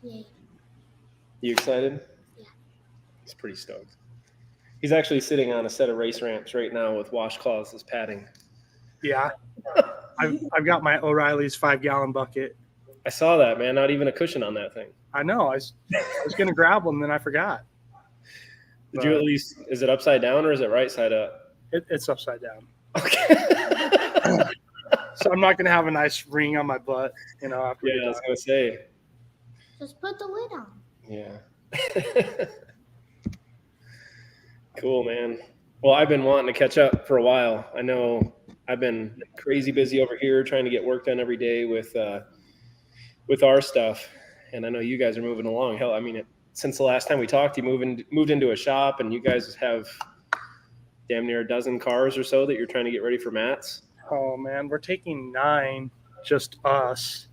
Yeah. You excited? Yeah. He's pretty stoked. He's actually sitting on a set of race ramps right now with washcloths as padding. Yeah. I've got my O'Reilly's 5-gallon bucket. I saw that, man. Not even a cushion on that thing. I know. I was going to grab one, then I forgot. Did you at least? Is it upside down or is it right side up? It's upside down. Okay. So I'm not going to have a nice ring on my butt, after Yeah, I was gonna say. Just put the lid on. Yeah. Cool, man. Well, I've been wanting to catch up for a while. I know I've been crazy busy over here trying to get work done every day with our stuff, and I know you guys are moving along. Hell, I mean, since the last time we talked, you moved into a shop, and you guys have damn near a dozen cars or so that you're trying to get ready for Matt's. Oh man, we're taking 9, just us.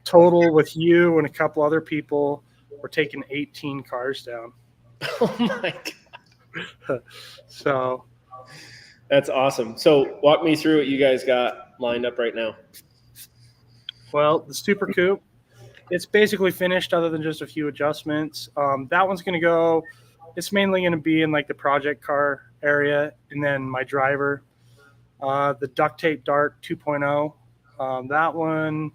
Total with you and a couple other people, we're taking 18 cars down. Oh my god! So that's awesome. So walk me through what you guys got lined up right now. Well, the Super Coupe, it's basically finished other than just a few adjustments. That one's going to go. It's mainly going to be in like the project car area, and then my driver, the duct tape dart 2.0. That one,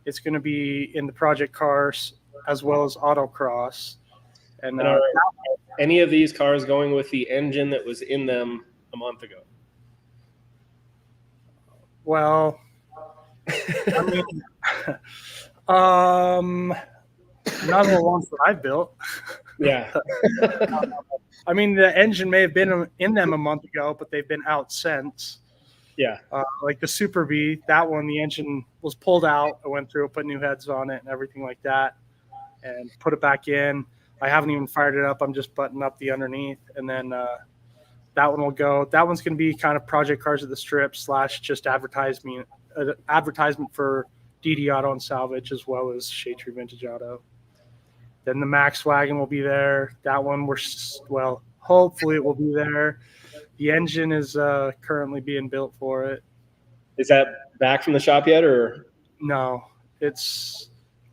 it's going to be in the project cars as well as autocross. And are any of these cars going with the engine that was in them a month ago? Well, I mean, none of the ones that I've built. Yeah. I mean, the engine may have been in them a month ago, but they've been out since. Yeah. Like the Super B, that one, the engine was pulled out. I went through, put new heads on it and everything like that, and put it back in. I haven't even fired it up. I'm just buttoning up the underneath. And then that one will go. That one's going to be kind of project cars at the strip / just advertisement for DD Auto and Salvage, as well as Shade Tree Vintage Auto. Then the Max Wagon will be there. That one, hopefully it will be there. The engine is currently being built for it. Is that back from the shop yet, or? No,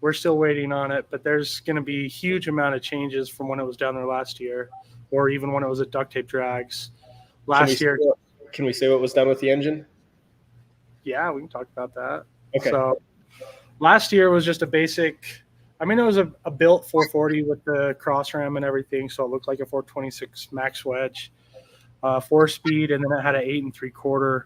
we're still waiting on it, but there's going to be a huge amount of changes from when it was down there last year, or even when it was at Duct Tape Drags last year. Can we say what was done with the engine? Yeah, we can talk about that. Okay. So last year was just a basic. I mean, it was a built 440 with the cross ram and everything, so it looked like a 426 max wedge, 4-speed, and then it had an 8 3/4.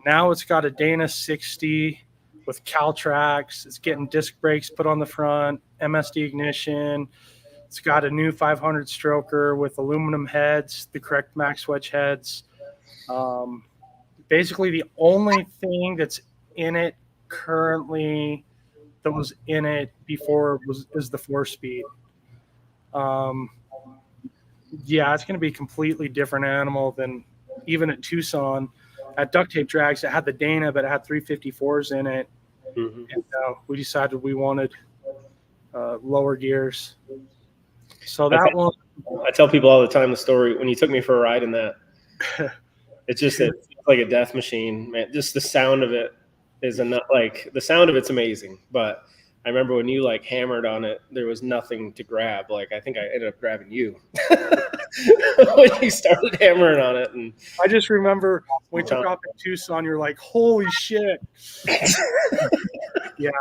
Now it's got a Dana 60 with Caltrax. It's getting disc brakes put on the front, MSD ignition. It's got a new 500 stroker with aluminum heads, the correct max wedge heads. Basically, the only thing that's in it currently that was in it before is the 4-speed. Yeah, it's going to be a completely different animal than even at Tucson. At Duct Tape Drags, it had the Dana, but it had 354s in it. Mm-hmm. And we decided we wanted lower gears. So that one. I tell people all the time the story when you took me for a ride in that. It's like a death machine, man. Just the sound of it is the sound of it's amazing. But I remember when you hammered on it, there was nothing to grab. I think I ended up grabbing you when you started hammering on it. And I just remember when we took off at Tucson, you're like, "Holy shit!" Yeah,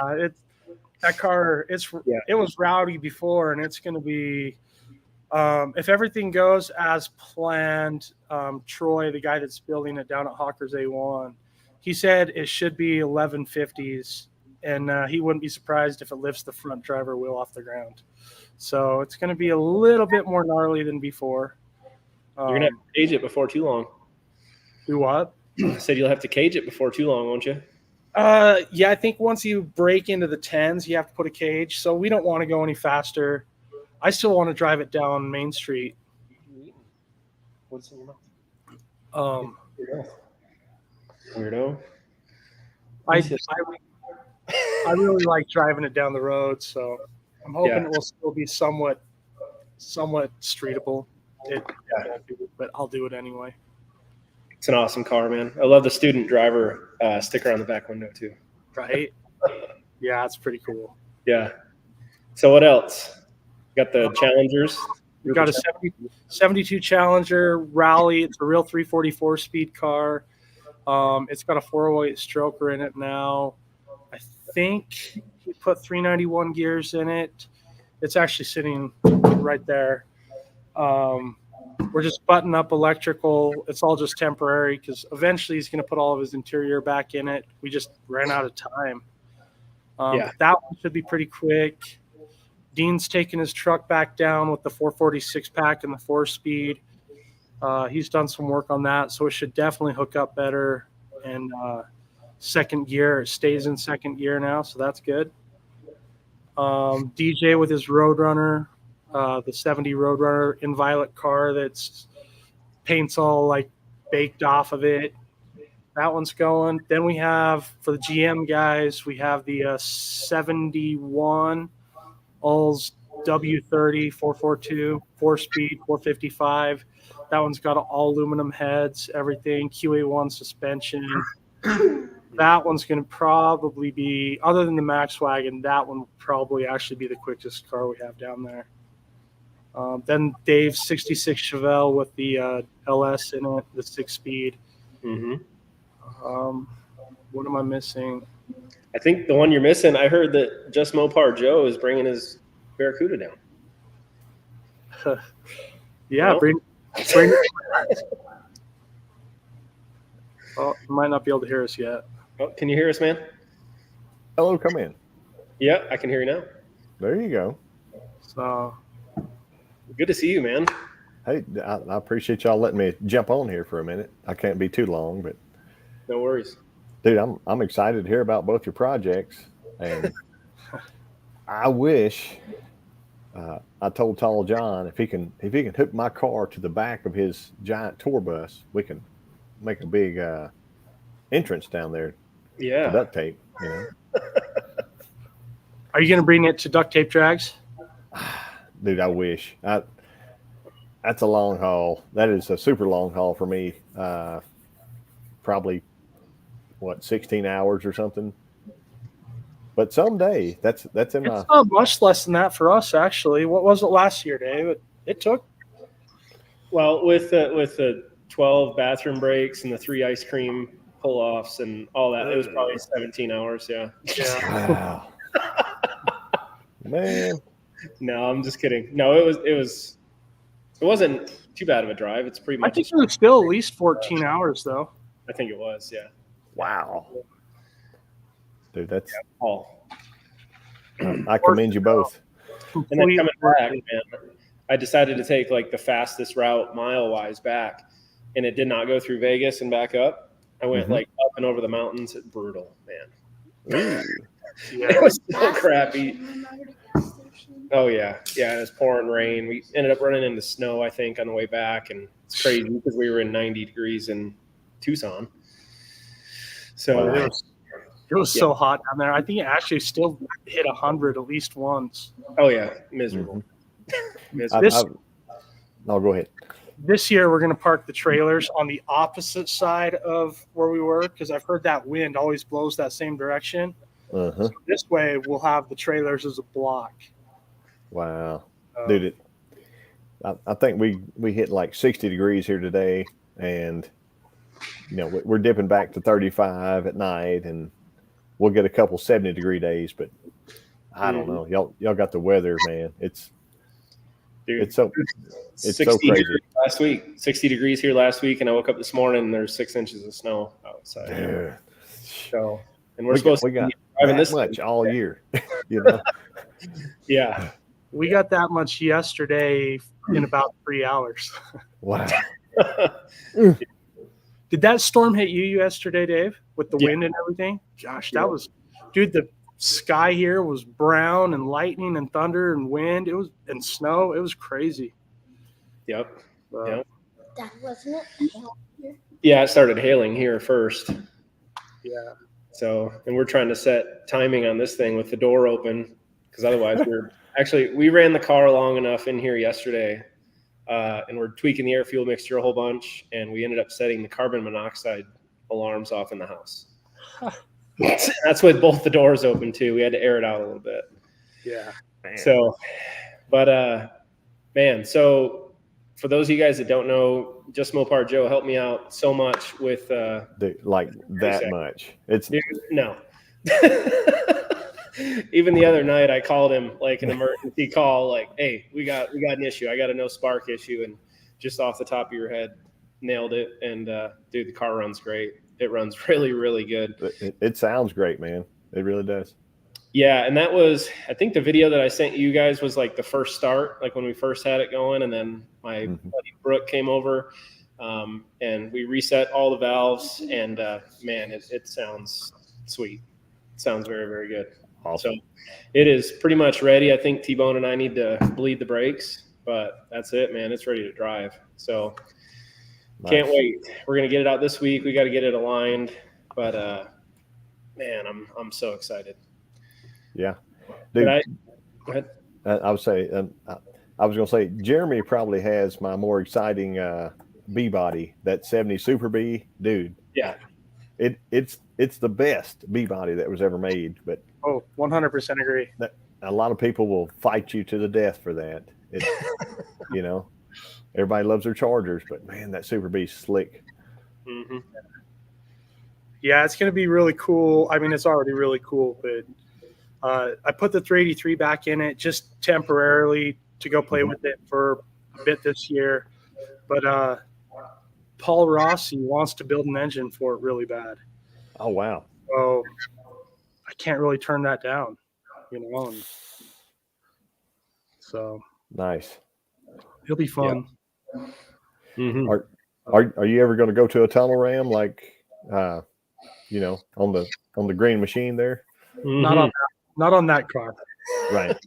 that car. It was rowdy before, and it's going to be. If everything goes as planned, Troy, the guy that's building it down at Hawkers A1, he said it should be 1150s, and he wouldn't be surprised if it lifts the front driver wheel off the ground. So it's going to be a little bit more gnarly than before. You're going to have to cage it before too long. Do what? I said you'll have to cage it before too long, won't you? Yeah, I think once you break into the 10s, you have to put a cage. So we don't want to go any faster. I still want to drive it down Main Street. What's in your mouth? Weirdo. I really like driving it down the road, so I'm hoping it will still be somewhat streetable. But I'll do it anyway. It's an awesome car, man. I love the student driver sticker on the back window too. Right. Yeah, it's pretty cool. Yeah. So what else? Got the Challengers. We got a 72 Challenger Rally. It's a real 344 speed car. It's got a 408 stroker in it now. I think he put 391 gears in it. It's actually sitting right there. We're just buttoning up electrical. It's all just temporary because eventually he's going to put all of his interior back in it. We just ran out of time. That one should be pretty quick. Dean's taking his truck back down with the 446 pack and the 4-speed. He's done some work on that, so it should definitely hook up better. And second gear, it stays in second gear now, so that's good. DJ with his Roadrunner, the 70 Roadrunner in violet car that's paint's all like baked off of it. That one's going. Then we have, for the GM guys, we have the 71 All's W30 442 4-speed 455. That one's got all aluminum heads, everything, QA1 suspension. That one's going to probably be, other than the Max Wagon, that one will probably actually be the quickest car we have down there. Then Dave's 66 Chevelle with the LS in it, the 6-speed. Mm-hmm. What am I missing? I think the one you're missing, I heard that Just Mopar Joe is bringing his Barracuda down. Yeah, No? bring Oh, you might not be able to hear us yet. Oh, can you hear us, man? Hello, come in. Yeah, I can hear you now. There you go. So Good to see you, man. Hey, I appreciate y'all letting me jump on here for a minute. I can't be too long, but No worries. dude, I'm excited to hear about both your projects, and I wish I told Tall John if he can hook my car to the back of his giant tour bus, we can make a big entrance down there to Yeah. duct tape. You know, are you going to bring it to duct tape drags? dude, I wish. That's a long haul. That is a super long haul for me. Probably 16 hours or something. But someday, that's in my. It's not much less than that for us, actually. What was it last year, Dave? It took. Well, with the 12 bathroom breaks and the 3 ice cream pull-offs and all that, it was probably 17 hours. Yeah. Yeah. Wow. Man. No, I'm just kidding. No, it wasn't too bad of a drive. It's pretty I much. think it was still at least 14 hours, though. I think it was. Yeah. Wow. Dude, that's. All. I commend you both. And then coming back, man, I decided to take like the fastest route mile-wise back, and it did not go through Vegas and back up. I went like up and over the mountains. Brutal, man. Ooh. It was so crappy. Oh yeah, yeah. It was pouring rain. We ended up running into snow, I think, on the way back, and it's crazy because we were in 90 degrees in Tucson. So Wow. It was so hot down there. I think it actually still hit 100 at least once. oh yeah, miserable. No, go ahead. This year, we're going to park the trailers on the opposite side of where we were because I've heard that wind always blows that same direction. Uh-huh. So this way, we'll have the trailers as a block. Wow. Dude, I think we hit like 60 degrees here today, and we're dipping back to 35 at night, and we'll get a couple 70-degree days, but I don't know. Y'all got the weather, man. It's so crazy. Last week, 60 degrees here last week, and I woke up this morning and there's 6 inches of snow outside. Dude. So, and we're supposed to be driving this much all year, Yeah. We got that much yesterday in about 3 hours. Wow. Did that storm hit you yesterday, Dave, with the wind and everything? Gosh, that was, dude, the sky here was brown and lightning and thunder and wind. It was, and snow. It was crazy. Yep. Yep. That wasn't it. Yeah, it started hailing here first. Yeah. So, and we're trying to set timing on this thing with the door open because otherwise we ran the car long enough in here yesterday and we're tweaking the air fuel mixture a whole bunch, and we ended up setting the carbon monoxide alarms off in the house. That's with both the doors open too. We had to air it out a little bit. Yeah. Man. So, but man, so for those of you guys that don't know, Just Mopar Joe helped me out so much with Dude, like that much. It's dude, no. Even the other night, I called him like an emergency call, like, "Hey, we got an issue. I got a no spark issue," and just off the top of your head, nailed it. And dude, the car runs great. It runs really, really good. it sounds great, man. It really does. Yeah, and that was, I think the video that I sent you guys was like the first start, like when we first had it going, and then my buddy Brooke came over, and we reset all the valves, and man, it sounds sweet. It sounds very, very good. Awesome. So it is pretty much ready. I think T-Bone and I need to bleed the brakes, but that's it, man. It's ready to drive. So can't wait. We're gonna get it out this week. We got to get it aligned, but man, I'm so excited. Yeah, dude. Go ahead. I would say I was gonna say Jeremy probably has my more exciting B body, that 70 Super B, dude. Yeah, it's the best B body that was ever made, but 100% agree. A lot of people will fight you to the death for that. It, you know, everybody loves their Chargers, but man, that Super B's slick. Mm-hmm. Yeah, it's going to be really cool. I mean, it's already really cool, but I put the 383 back in it just temporarily to go play with it for a bit this year. But Paul Rossi wants to build an engine for it really bad. Oh, wow. So I can't really turn that down, you know. And so nice. It'll be fun. Yeah. Mm-hmm. Are you ever going to go to a tunnel ram like you know, on the green machine there? Mm-hmm. Not on that car. Right.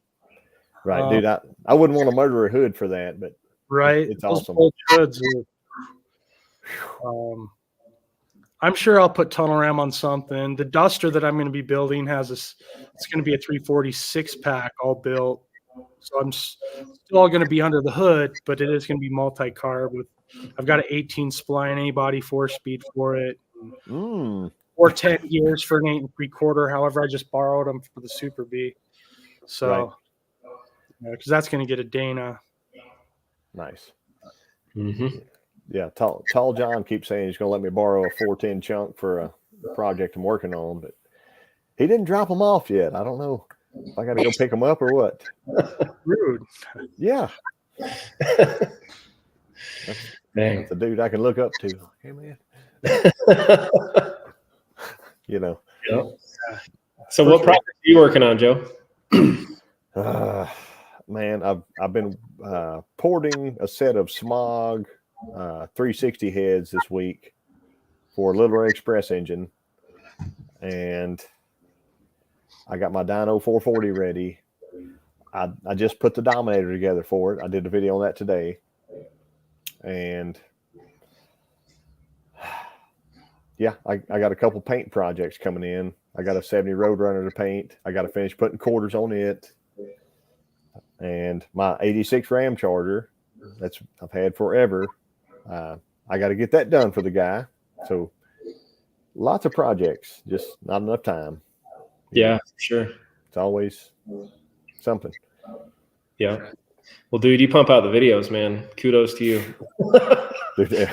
Dude, I wouldn't want to murder a hood for that, but right. It's those awesome. Old hoods I'm sure I'll put tunnel ram on something. The Duster that I'm going to be building it's going to be a 346 pack all built. So I'm still going to be under the hood, but it is going to be multi-carb. I've got an 18 spline A-body 4-speed for it. Or 10 gears for an 8 3/4. However, I just borrowed them for the Super B. So, because that's going to get a Dana. Nice. Mm-hmm. Yeah, Tall John keeps saying he's going to let me borrow a 410 chunk for a project I'm working on, but he didn't drop them off yet. I don't know if I got to go pick them up or what. Rude. Yeah. That's a dude I can look up to. Hey, man. You know. Yep. So what project are you working on, Joe? Man, I've been porting a set of Smog 360 heads this week for a Little Red Express engine, and I got my dyno 440 ready. I just put the Dominator together for it. I did a video on that today, and yeah, I got a couple paint projects coming in. I got a 70 Roadrunner to paint. I got to finish putting quarters on it, and my 86 Ram Charger I've had forever. I got to get that done for the guy. So lots of projects, just not enough time. Yeah, sure. It's always something. Yeah. Well, dude, you pump out the videos, man. Kudos to you. Dude,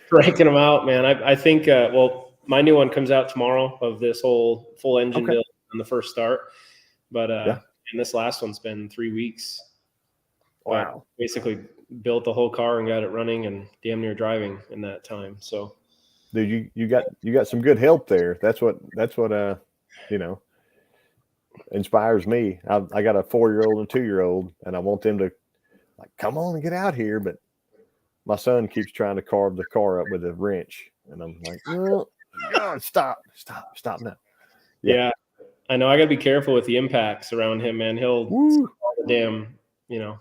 Cranking them out, man. I think, well, my new one comes out tomorrow of this whole full engine build on the first start. But and this last one's been 3 weeks. Wow. Basically built the whole car and got it running and damn near driving in that time. So, dude, you got some good help there. That's what you know, inspires me. I got a 4-year-old and a 2-year-old, and I want them to like come on and get out here, but my son keeps trying to carve the car up with a wrench, and I'm like, oh, God, stop now. Yeah, I know. I got to be careful with the impacts around him, man. He'll all the damn, you know,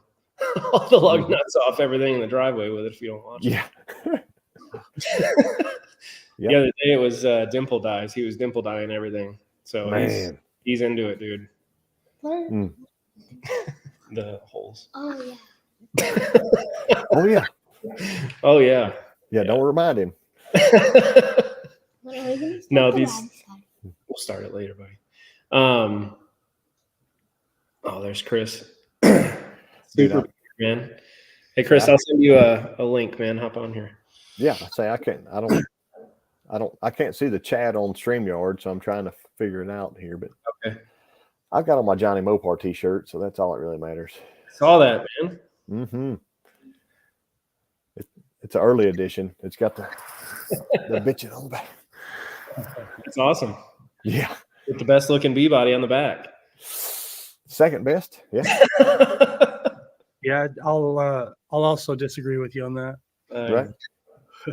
all the lug nuts off everything in the driveway with it if you don't watch it. The other day it was dimple dyes. He was dimple dyeing everything. So he's into it, dude. The holes. Oh yeah. Oh yeah. Yeah, don't remind him. No, We'll start it later, buddy. Oh, there's Chris. Super, man. Hey, Chris, I'll send you a link, man. Hop on here. Yeah, I can't see the chat on StreamYard, so I'm trying to figure it out here. But okay, I've got on my Johnny Mopar t-shirt, so that's all that really matters. Saw that, man. Mm-hmm. It's an early edition. It's got the bitchin' on the back. It's awesome. Yeah. With the best looking B body on the back. Second best. Yeah. Yeah, I'll also disagree with you on that. Right.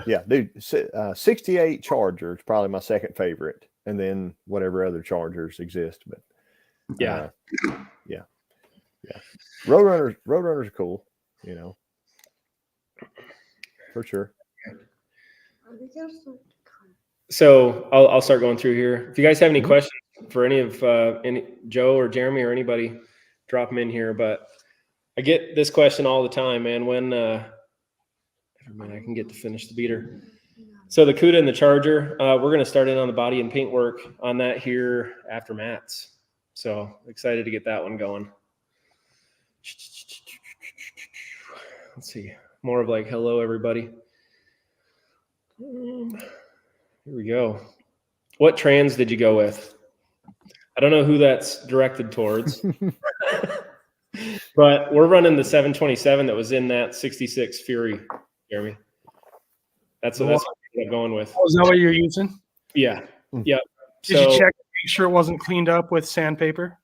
Yeah, dude. 68 Charger is probably my second favorite, and then whatever other Chargers exist. But yeah. Roadrunners are cool, you know, for sure. So I'll start going through here. If you guys have any questions for any of Joe or Jeremy or anybody, drop them in here. But I get this question all the time, man. When I can get to finish the beater. So the CUDA and the Charger, we're going to start in on the body and paint work on that here after Matt's. So excited to get that one going. Let's see. More of like, hello, everybody. Here we go. What trans did you go with? I don't know who that's directed towards. But we're running the 727 that was in that 66 Fury, Jeremy. That's what I'm going with. Oh, is that what you're using? Yeah. Yep. Did you check to make sure it wasn't cleaned up with sandpaper?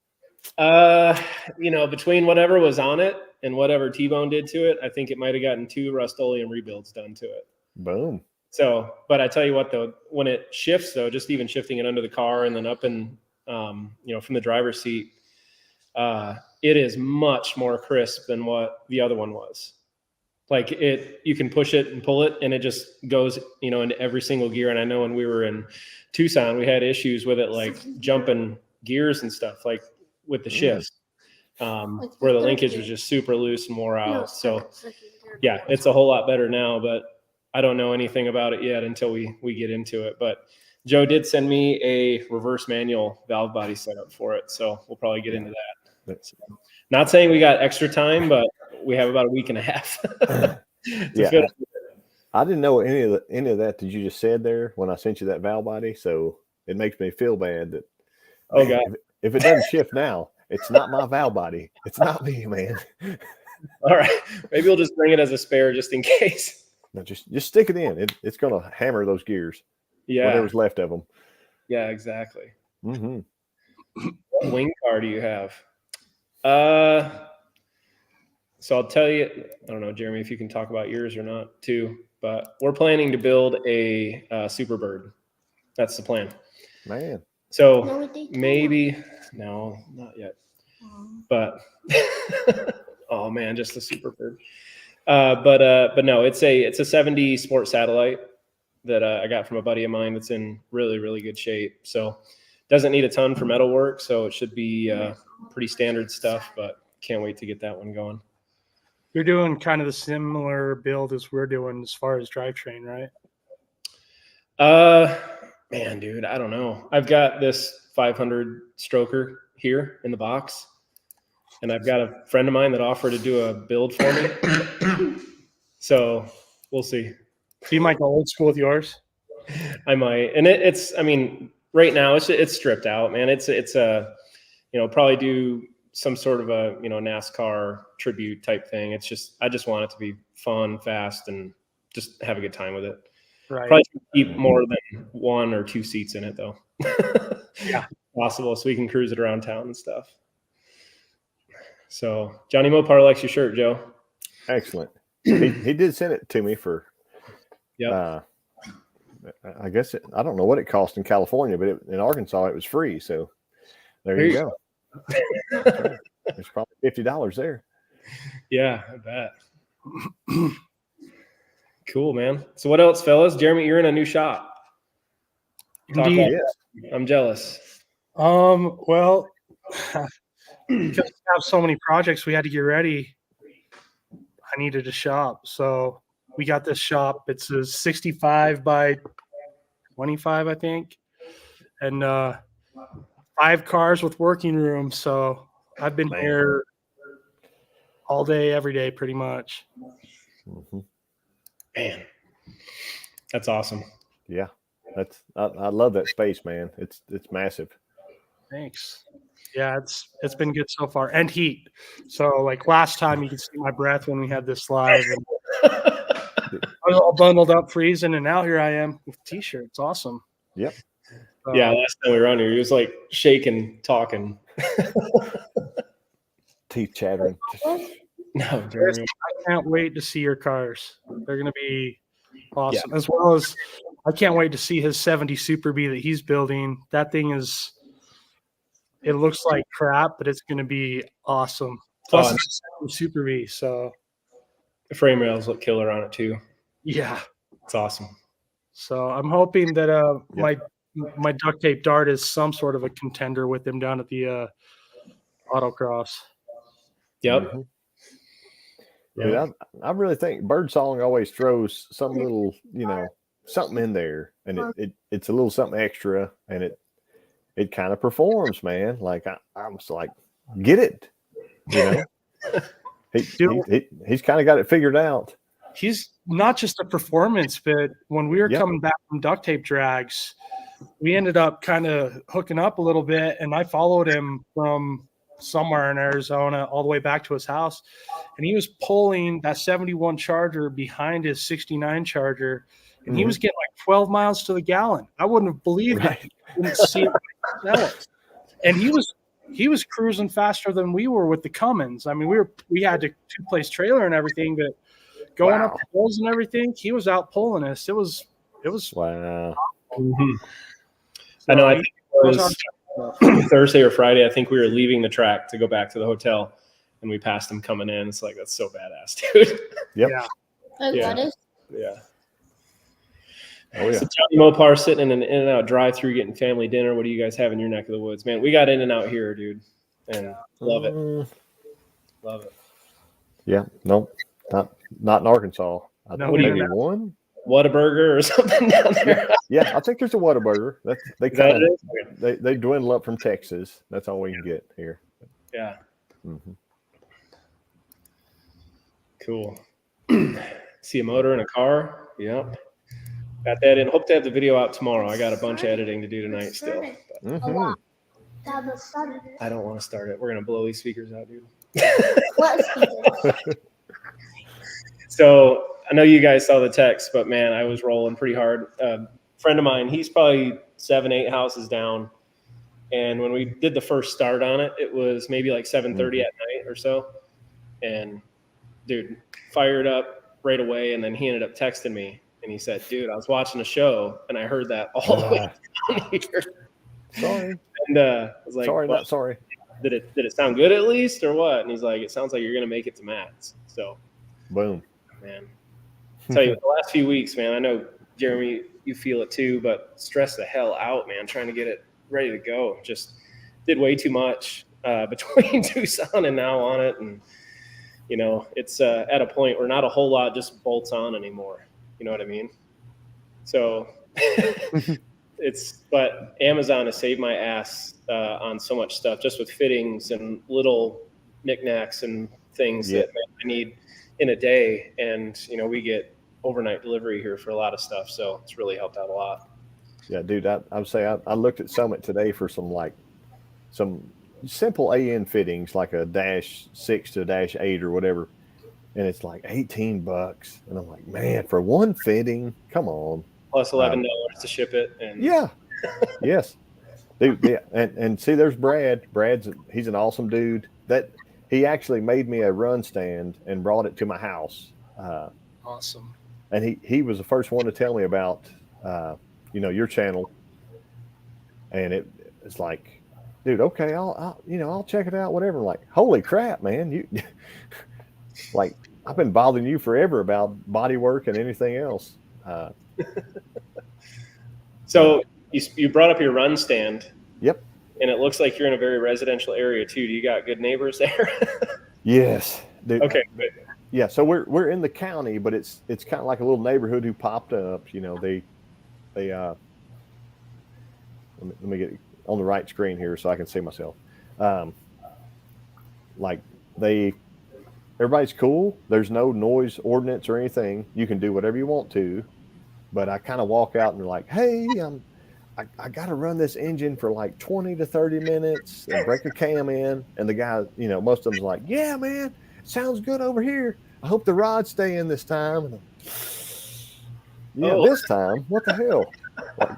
Between whatever was on it and whatever T-Bone did to it, I think it might have gotten 2 Rust-Oleum rebuilds done to it. Boom. So, but I tell you what, though, when it shifts, though, just even shifting it under the car and then up and, from the driver's seat, it is much more crisp than what the other one was. Like you can push it and pull it and it just goes, into every single gear. And I know when we were in Tucson, we had issues with it, like jumping gears and stuff, like with the shifts, where the linkage was just super loose and wore out. So yeah, it's a whole lot better now, but I don't know anything about it yet until we get into it. But Joe did send me a reverse manual valve body setup for it. So we'll probably get into that. So, not saying we got extra time, but we have about a week and a half. Yeah. I didn't know any of that that you just said there when I sent you that valve body. So it makes me feel bad that, God, if it doesn't shift now, it's not my valve body. It's not me, man. All right. Maybe we'll just bring it as a spare just in case. No, just stick it in. It's going to hammer those gears. Yeah. Whatever's left of them. Yeah, exactly. Mm-hmm. What wing car do you have? So I'll tell you, I don't know, Jeremy, if you can talk about yours or not too, but we're planning to build a Superbird. That's the plan. Man. So maybe, no, not yet. But, oh man, just the Superbird. But no, it's a 70 Sport Satellite that I got from a buddy of mine that's in really, really good shape. So doesn't need a ton for metal work. So it should be pretty standard stuff, but can't wait to get that one going. You're doing kind of the similar build as we're doing as far as drivetrain, right? Man, dude, I don't know. I've got this 500 stroker here in the box, and I've got a friend of mine that offered to do a build for me. So we'll see. So you might go old school with yours? I might. And it's right now it's stripped out, man. It's probably do some sort of a, NASCAR tribute type thing. I just want it to be fun, fast, and just have a good time with it. Right. Probably keep more than 1 or 2 seats in it though. Yeah. Possible. So we can cruise it around town and stuff. So Johnny Mopar likes your shirt, Joe. Excellent. He did send it to me for, I guess I don't know what it cost in California, but in Arkansas it was free. So there you go. Right. There's probably $50 there. Yeah, I bet. Cool, man. So what else, fellas? Jeremy, you're in a new shop. Indeed. I'm jealous. Well, because we have so many projects we had to get ready, I needed a shop. So we got this shop. It's a 65 by 25, I think. And 5 cars with working rooms. So I've been here all day, every day, pretty much. Mm-hmm. Man, that's awesome. Yeah, I love that space, man. It's massive. Thanks. Yeah, it's been good so far, and heat. So like last time, you could see my breath when we had this live, and I was all bundled up, freezing, and now here I am with a t-shirt. It's awesome. Yep. Yeah, last time we were on here, he was like shaking, talking, teeth chattering. No, Jeremy. I can't wait to see your cars. They're going to be awesome. Yeah. As well as I can't wait to see his 70 Super B that he's building. That thing it looks like crap, but it's going to be awesome. Plus it's a Super B, so the frame rails look killer on it too. Yeah. It's awesome. So I'm hoping that my duct tape dart is some sort of a contender with him down at the autocross. Yep. Mm-hmm. Yeah, I really think Birdsong always throws some little, something in there, and it's a little something extra, and it kind of performs, man. Like I'm just like, get it, He's kind of got it figured out. He's not just a performance, but when we were coming back from duct tape drags, we ended up kind of hooking up a little bit, and I followed him from somewhere in Arizona all the way back to his house, and he was pulling that 71 Charger behind his 69 Charger, and he was getting like 12 miles to the gallon. I wouldn't have believed it. Didn't see it. And he was cruising faster than we were with the Cummins. I mean, we had to 2-place trailer and everything, but going up the hills and everything, he was out pulling us. It was wow. Mm-hmm. So I know. I think it was Thursday or Friday. I think we were leaving the track to go back to the hotel, and we passed him coming in. It's like, that's so badass, dude. Yep. Yeah. Yeah. Oh yeah. So Johnny Mopar sitting in an In-N-Out drive-through getting family dinner. What do you guys have in your neck of the woods, man? We got In-N-Out here, dude, and love it. Love it. Yeah. Nope. Not in Arkansas. No, maybe one. Whataburger or something down there. Yeah, I think there's a Whataburger. They dwindle up from Texas. That's all we can get here. Yeah. Mm-hmm. Cool. See a motor in a car. Yep. Got that in. Hope to have the video out tomorrow. I got a bunch of editing to do tonight still. Mm-hmm. I don't want to start it. We're gonna blow these speakers out, dude. What speakers? So I know you guys saw the text, but man, I was rolling pretty hard. Friend of mine, he's probably 7-8 houses down, and when we did the first start on it, it was maybe like 7:30 at night or so, and dude fired up right away, and then he ended up texting me, and he said, "Dude, I was watching a show, and I heard that all the way down here." Sorry. And I was like, sorry, not sorry. Did it sound good at least, or what? And he's like, "It sounds like you're gonna make it to Matt's." So, boom, man. I'll tell you, the last few weeks, man, I know, Jeremy, you feel it too, but stressed the hell out, man, trying to get it ready to go. Just did way too much between Tucson and now on it. And, it's at a point where not a whole lot just bolts on anymore. You know what I mean? So but Amazon has saved my ass on so much stuff, just with fittings and little knickknacks and things that I need in a day. And, we get overnight delivery here for a lot of stuff. So it's really helped out a lot. Yeah, dude, I would say I looked at Summit today for some simple AN fittings, like a -6 to -8 or whatever. And it's like $18. And I'm like, man, for one fitting, come on. Plus $11 to ship it. And yeah. Yes. Dude, yeah. And see, there's Brad. He's an awesome dude. He actually made me a run stand and brought it to my house. Awesome. And he was the first one to tell me about, your channel. And it's like, dude, okay, I'll check it out, whatever. Like, holy crap, man. You like, I've been bothering you forever about body work and anything else. So you brought up your run stand. Yep. And it looks like you're in a very residential area too. Do you got good neighbors there? Yes. Dude. Okay, good. Yeah, so we're in the county, but it's kind of like a little neighborhood who popped up. They let me get on the right screen here so I can see myself. Like everybody's cool. There's no noise ordinance or anything. You can do whatever you want to, but I kind of walk out and they're like, hey, I got to run this engine for like 20 to 30 minutes and break a cam in. And the guy, most of them's like, yeah, man, sounds good over here. I hope the rods stay in this time. And this time? What the hell? Like,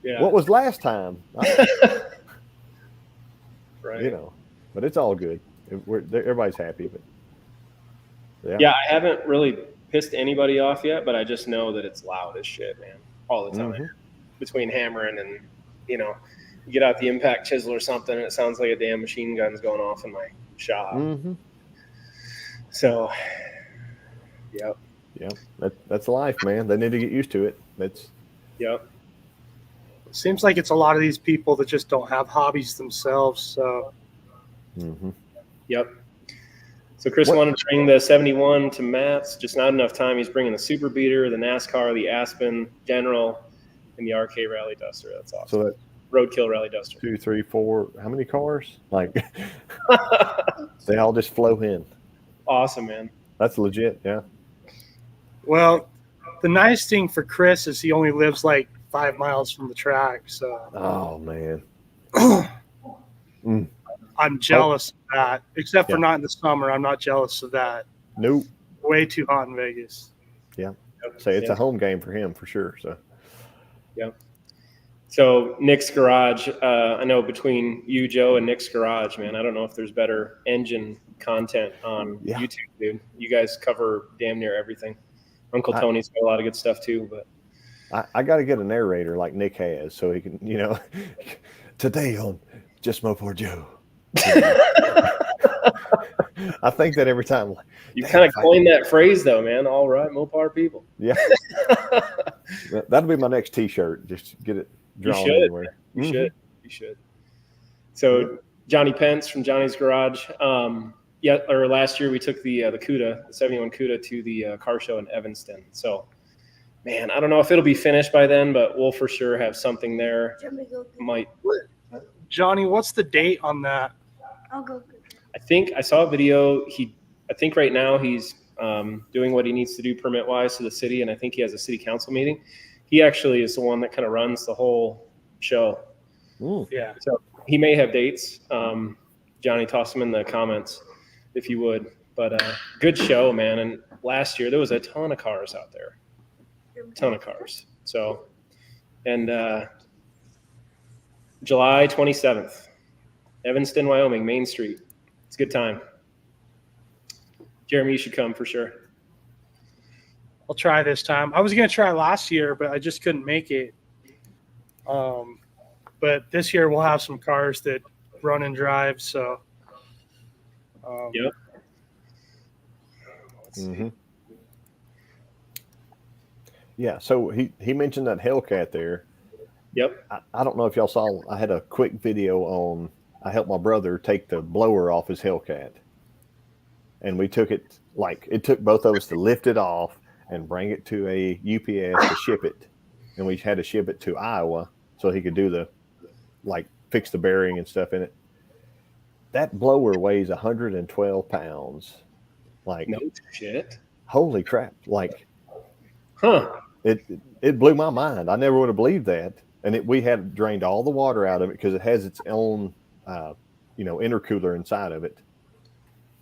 yeah. What was last time? Right. But it's all good. Everybody's happy. But yeah, I haven't really pissed anybody off yet, but I just know that it's loud as shit, man, all the time. Between hammering and you get out the impact chisel or something, and it sounds like a damn machine gun's going off in my shop. So, yep. That's life, man. They need to get used to it. Yep. Seems like it's a lot of these people that just don't have hobbies themselves. So. Yep. So Chris wanted to bring the 71 to Matt's, just not enough time. He's bringing the Super Beater, the NASCAR, the Aspen General, and the RK Rally Duster. That's awesome. So that Roadkill Rally Duster. 2, 3, 4. How many cars? Like they all just flow in. Awesome, man. That's legit. Yeah. Well, the nice thing for Chris is he only lives like 5 miles from the track. So. Oh man. I'm jealous of that, except for not in the summer. I'm not jealous of that. Nope. Way too hot in Vegas. Yeah. Say it's a home game for him for sure. So. Yeah. So Nick's Garage, I know between you, Joe, and Nick's Garage, man, I don't know if there's better engine content on YouTube, dude. You guys cover damn near everything. Uncle Tony's got a lot of good stuff too, but I got to get a narrator like Nick has, so he can, today on Just Mopar Joe. I think that every time. You kind of coined that phrase, though, man. All right, Mopar people. Yeah. That'll be my next T-shirt. Just get it drawn anywhere. You should. So Johnny Pence from Johnny's Garage. Last year we took the CUDA, the 71 CUDA, to the car show in Evanston. So, man, I don't know if it'll be finished by then, but we'll for sure have something there. Johnny, what's the date on that? I'll go. I think I saw a video. I think right now he's doing what he needs to do permit-wise to the city, and I think he has a city council meeting. He actually is the one that kind of runs the whole show. Ooh. Yeah. So he may have dates. Johnny, toss them in the comments if you would. But good show, man. And last year there was a ton of cars out there. So, and July 27th, Evanston, Wyoming, Main Street. It's a good time. Jeremy, you should come for sure. I'll try this time. I was going to try last year, but I just couldn't make it. But this year we'll have some cars that run and drive. So, yep. Yeah. So he mentioned that Hellcat there. Yep. I don't know if y'all saw. I had a quick video on. I helped my brother take the blower off his Hellcat, and we took it. Like it took both of us to lift it off and bring it to a UPS to ship it, and we had to ship it to Iowa so he could do fix the bearing and stuff in it. That blower weighs 112 pounds. Like no shit. Holy crap! Like, It blew my mind. I never would have believed that. And we had drained all the water out of it because it has its own, intercooler inside of it.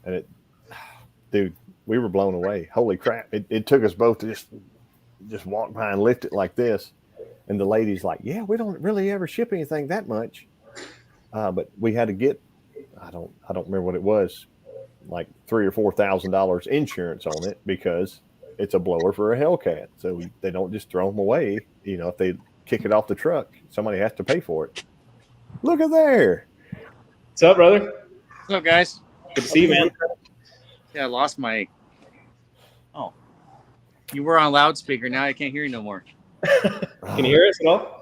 And dude, we were blown away. Holy crap! It took us both to just walk by and lift it like this. And the lady's like, "Yeah, we don't really ever ship anything that much." But we had to get, I don't remember what it was, like $3,000 or $4,000 insurance on it because it's a blower for a Hellcat. So they don't just throw them away. If they kick it off the truck, somebody has to pay for it. Look at there. What's up, brother? What's up, guys? Good to see you, man. Yeah, I lost my. Oh, you were on loudspeaker. Now I can't hear you no more. Can you hear us at all?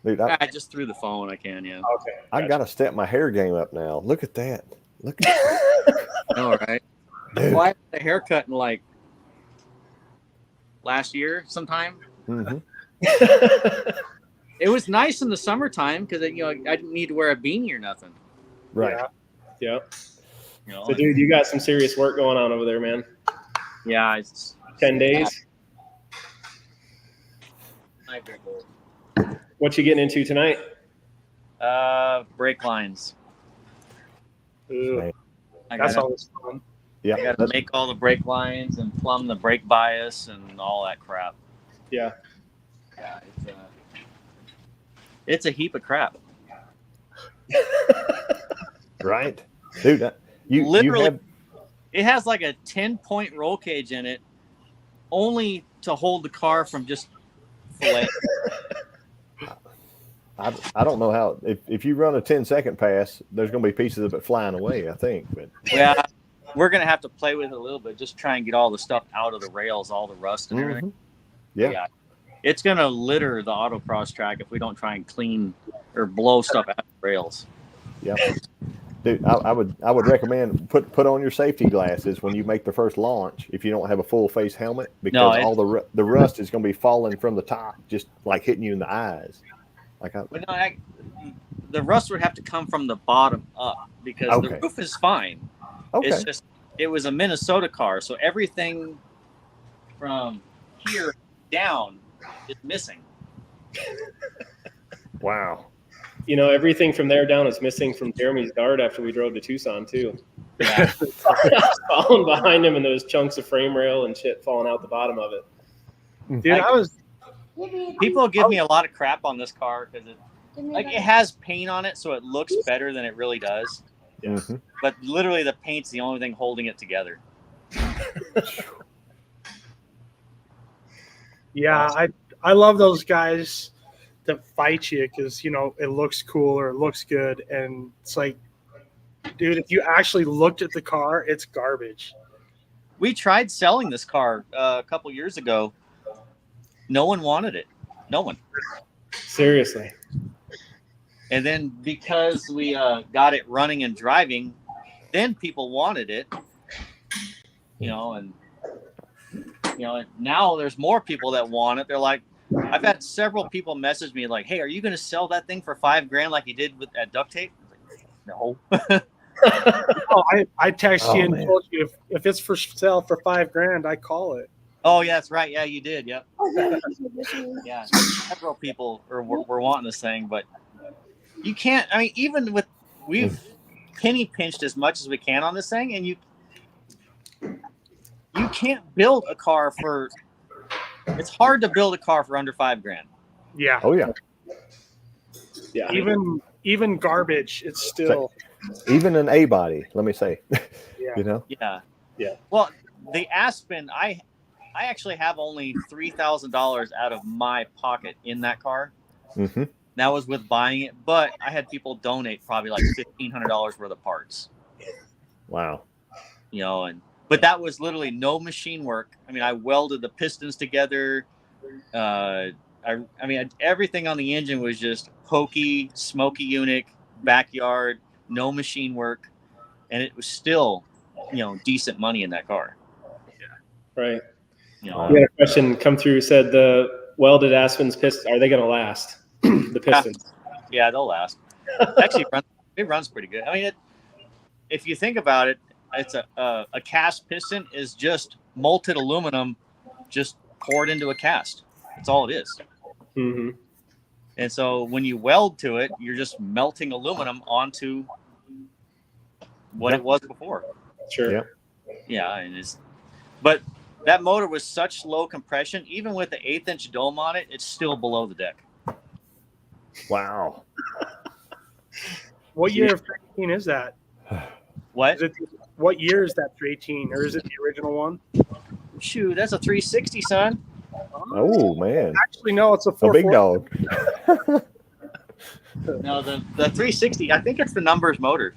Dude, I just threw the phone. I can, yeah. Okay. Gotcha. I got to step my hair game up now. Look at that. Look at that. All right. Dude. Well, I had a haircut in last year sometime. Mm-hmm. It was nice in the summertime because I didn't need to wear a beanie or nothing. Right. Yeah. You know, So, dude, you got some serious work going on over there, man. yeah, it's 10 days. What you getting into tonight? Brake lines. Ooh, Man. that's always fun. Yeah. I got to make all the brake lines and plumb the brake bias and all that crap. Yeah. Yeah, it's a heap of crap. Right. Dude, you Literally, have, it has like a 10-point roll cage in it, only to hold the car from just fillet. I don't know how, if you run a 10-second pass, there's going to be pieces of it flying away, I think. But Yeah, we're going to have to play with it a little bit, just try and get all the stuff out of the rails, all the rust and everything. Yeah. It's going to litter the autocross track if we don't try and clean or blow stuff out of the rails. Yeah. Dude, I would recommend put on your safety glasses when you make the first launch if you don't have a full face helmet, because all the rust is going to be falling from the top, just like hitting you in the eyes. The rust would have to come from the bottom up because the roof is fine. Okay. It's just it was a Minnesota car, so everything from here down is missing. Wow. You know, everything from there down is missing from Jeremy's guard after we drove to Tucson too. Yeah. Falling behind him, and those chunks of frame rail and shit falling out the bottom of it. Dude, people give me a lot of crap on this car because it has paint on it, so it looks better than it really does. Yeah. But literally, the paint's the only thing holding it together. Yeah, I love those guys that fight you because, you know, it looks cool or it looks good. And it's like, dude, if you actually looked at the car, it's garbage. We tried selling this car a couple years ago. No one wanted it. No one. Seriously. And then because we got it running and driving, then people wanted it. You know, and now there's more people that want it. They're like, I've had several people message me like, "Hey, are you going to sell that thing for $5,000 like you did with that duct tape?" I was like, no. I texted you and told you if it's for sale for $5,000, I call it. Oh, yeah, that's right. Yeah, you did. Yep. Yeah, several people were wanting this thing, but you can't. I mean, even with we've penny pinched as much as we can on this thing, and you can't build a car for. It's hard to build a car for under $5,000. Yeah. Oh yeah. Yeah. Even garbage, it's still even an A body. Let me say. Yeah. You know. Yeah. Well, the Aspen, I actually have only $3,000 out of my pocket in that car. Mm-hmm. That was with buying it, but I had people donate probably like $1,500 worth of parts. Wow. You know, but that was literally no machine work. I mean, I welded the pistons together. I mean, everything on the engine was just pokey, smoky unit, backyard, no machine work, and it was still, decent money in that car. Yeah. Right. You know, We had a question come through. Said the welded Aspen's pistons, are they going to last? The pistons. Yeah, they'll last. Actually, it runs pretty good. I mean, if you think about it, it's a cast piston is just molten aluminum, just poured into a cast. That's all it is. Mm-hmm. And so when you weld to it, you're just melting aluminum onto what it was before. Sure. Yep. Yeah, but that motor was such low compression, even with the 1/8-inch dome on it, it's still below the deck. Wow. What year of 318 is that? What? What year is that 318, or is it the original one? Shoot, that's a 360, son. Oh man. Actually, no, it's a A 440. big dog. No, the 360, I think it's the numbers motor.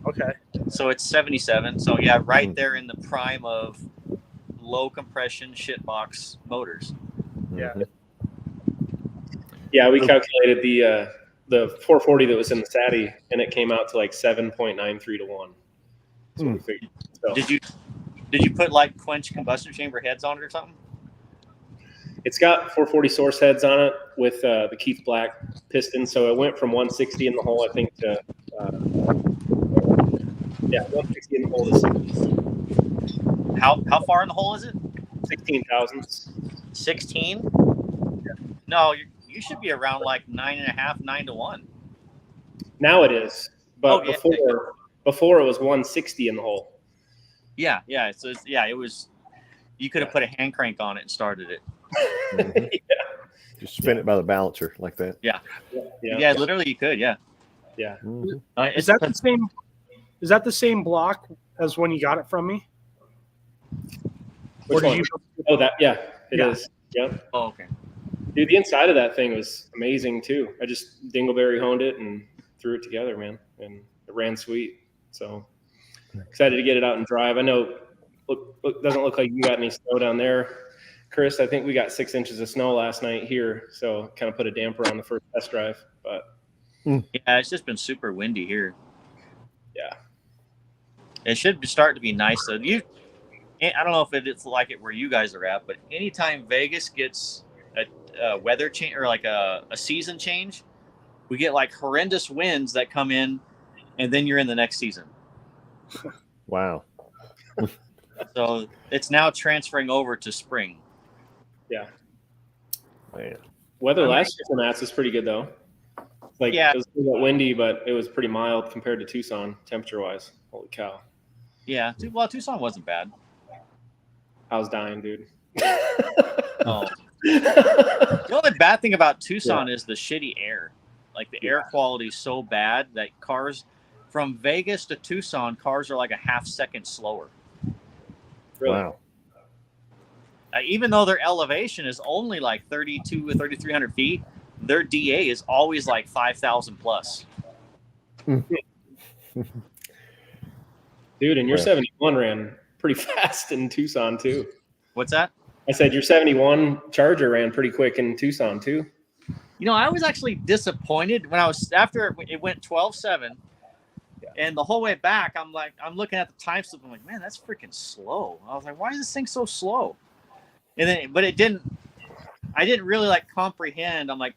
Okay. So it's 77. So yeah, right there in the prime of low compression shitbox motors. Yeah. Yeah, we calculated the 440 that was in the Sadie, and it came out to like 7.93 to 1. So we figured. So, Did you put like quench combustion chamber heads on it or something? It's got 440 source heads on it with the Keith Black piston. So it went from 160 in the hole, I think, to 160 in the hole to How far in the hole is it? 16 thousandths. 16? No, you should be around like 9.5, 9 to 1. Now it is, but Oh, yeah. before it was 160 in the hole. Yeah. So it was. You could have put a hand crank on it and started it. Mhm. Just spin it by the balancer like that. Yeah, literally you could. Yeah. Mhm. Is that the same? Is that the same block as when you got it from me? Which one? Oh, that it is. Yep. Oh, okay. Dude, the inside of that thing was amazing too. I just dingleberry honed it and threw it together, man, and it ran sweet. So excited to get it out and drive. I know. Doesn't look like you got any snow down there, Chris. I think we got 6 inches of snow last night here, so kind of put a damper on the first test drive. But yeah, it's just been super windy here. Yeah, it should start to be nice. So I don't know if it's like it where you guys are at, but anytime Vegas gets a weather change or like a season change, we get like horrendous winds that come in, and then you're in the next season. Wow. So it's now transferring over to spring. Yeah. Man. Weather last year for Nats is pretty good though. Like Yeah. It was a little windy, but it was pretty mild compared to Tucson temperature wise. Holy cow. Yeah. Well, Tucson wasn't bad. I was dying, dude. Oh. The only bad thing about Tucson is the shitty air. Like the air quality is so bad that cars from Vegas to Tucson, cars are like a half second slower. Really? Wow. Even though their elevation is only like 32 or 3,300 feet, their DA is always like 5,000 plus. Dude, and your 71 ran pretty fast in Tucson too. What's that? I said your 71 Charger ran pretty quick in Tucson too. You know, I was actually disappointed when after it went 12.7. And the whole way back, I'm looking at the time slip. I'm like, man, that's freaking slow. I was like, why is this thing so slow? And then, but I didn't really like comprehend. I'm like,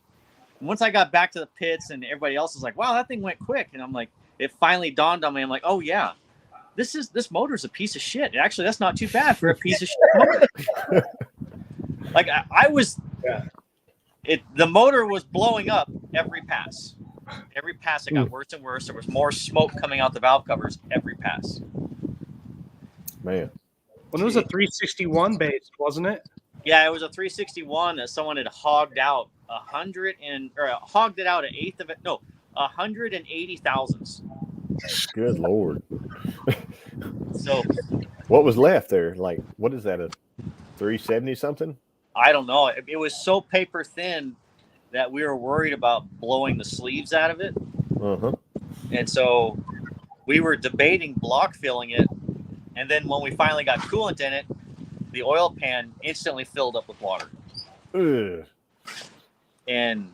once I got back to the pits and everybody else was like, wow, that thing went quick. And I'm like, it finally dawned on me. I'm like, oh yeah, this motor's a piece of shit. Actually, that's not too bad for a piece of shit motor. Like I was, the motor was blowing up every pass. Every pass it got worse and worse. There was more smoke coming out the valve covers every pass. Man. When it was a 361 base, wasn't it? Yeah, it was a 361 that someone had hogged out hogged it out an eighth of it. No, 180 thousandths. Good Lord. So what was left there? Like, what is that? A 370 something? I don't know. It was so paper thin that we were worried about blowing the sleeves out of it. Uh-huh. And so we were debating block filling it. And then when we finally got coolant in it, the oil pan instantly filled up with water. Ugh. And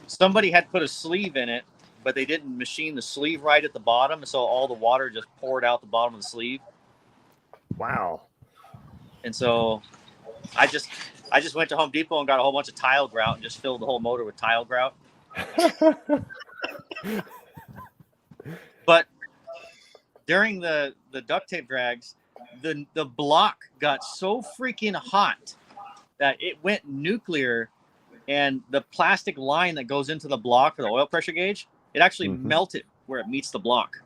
somebody had put a sleeve in it, but they didn't machine the sleeve right at the bottom. So all the water just poured out the bottom of the sleeve. Wow. And so I just went to Home Depot and got a whole bunch of tile grout and just filled the whole motor with tile grout. But during the duct tape drags, the block got so freaking hot that it went nuclear, and the plastic line that goes into the block for the oil pressure gauge, it actually melted where it meets the block.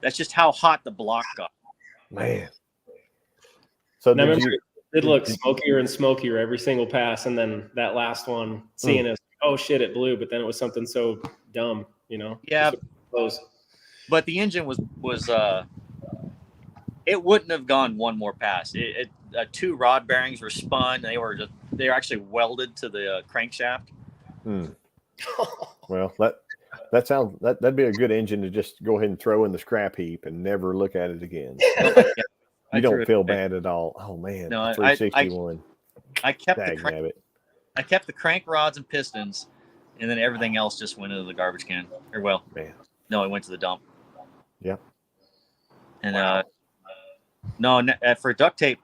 That's just how hot the block got. Man. So it looked smokier and smokier every single pass, and then that last one, seeing it, oh shit, it blew, but then it was something so dumb, you know? Yeah. Close. But the engine was it wouldn't have gone one more pass. Two rod bearings were spun. They were actually welded to the crankshaft. Well, that'd be a good engine to just go ahead and throw in the scrap heap and never look at it again. You don't feel bad at all. Oh man, no, 361. I kept the crank rods and pistons, and then everything else just went into the garbage can. Or well, no, it went to the dump. Yep. And for duct tape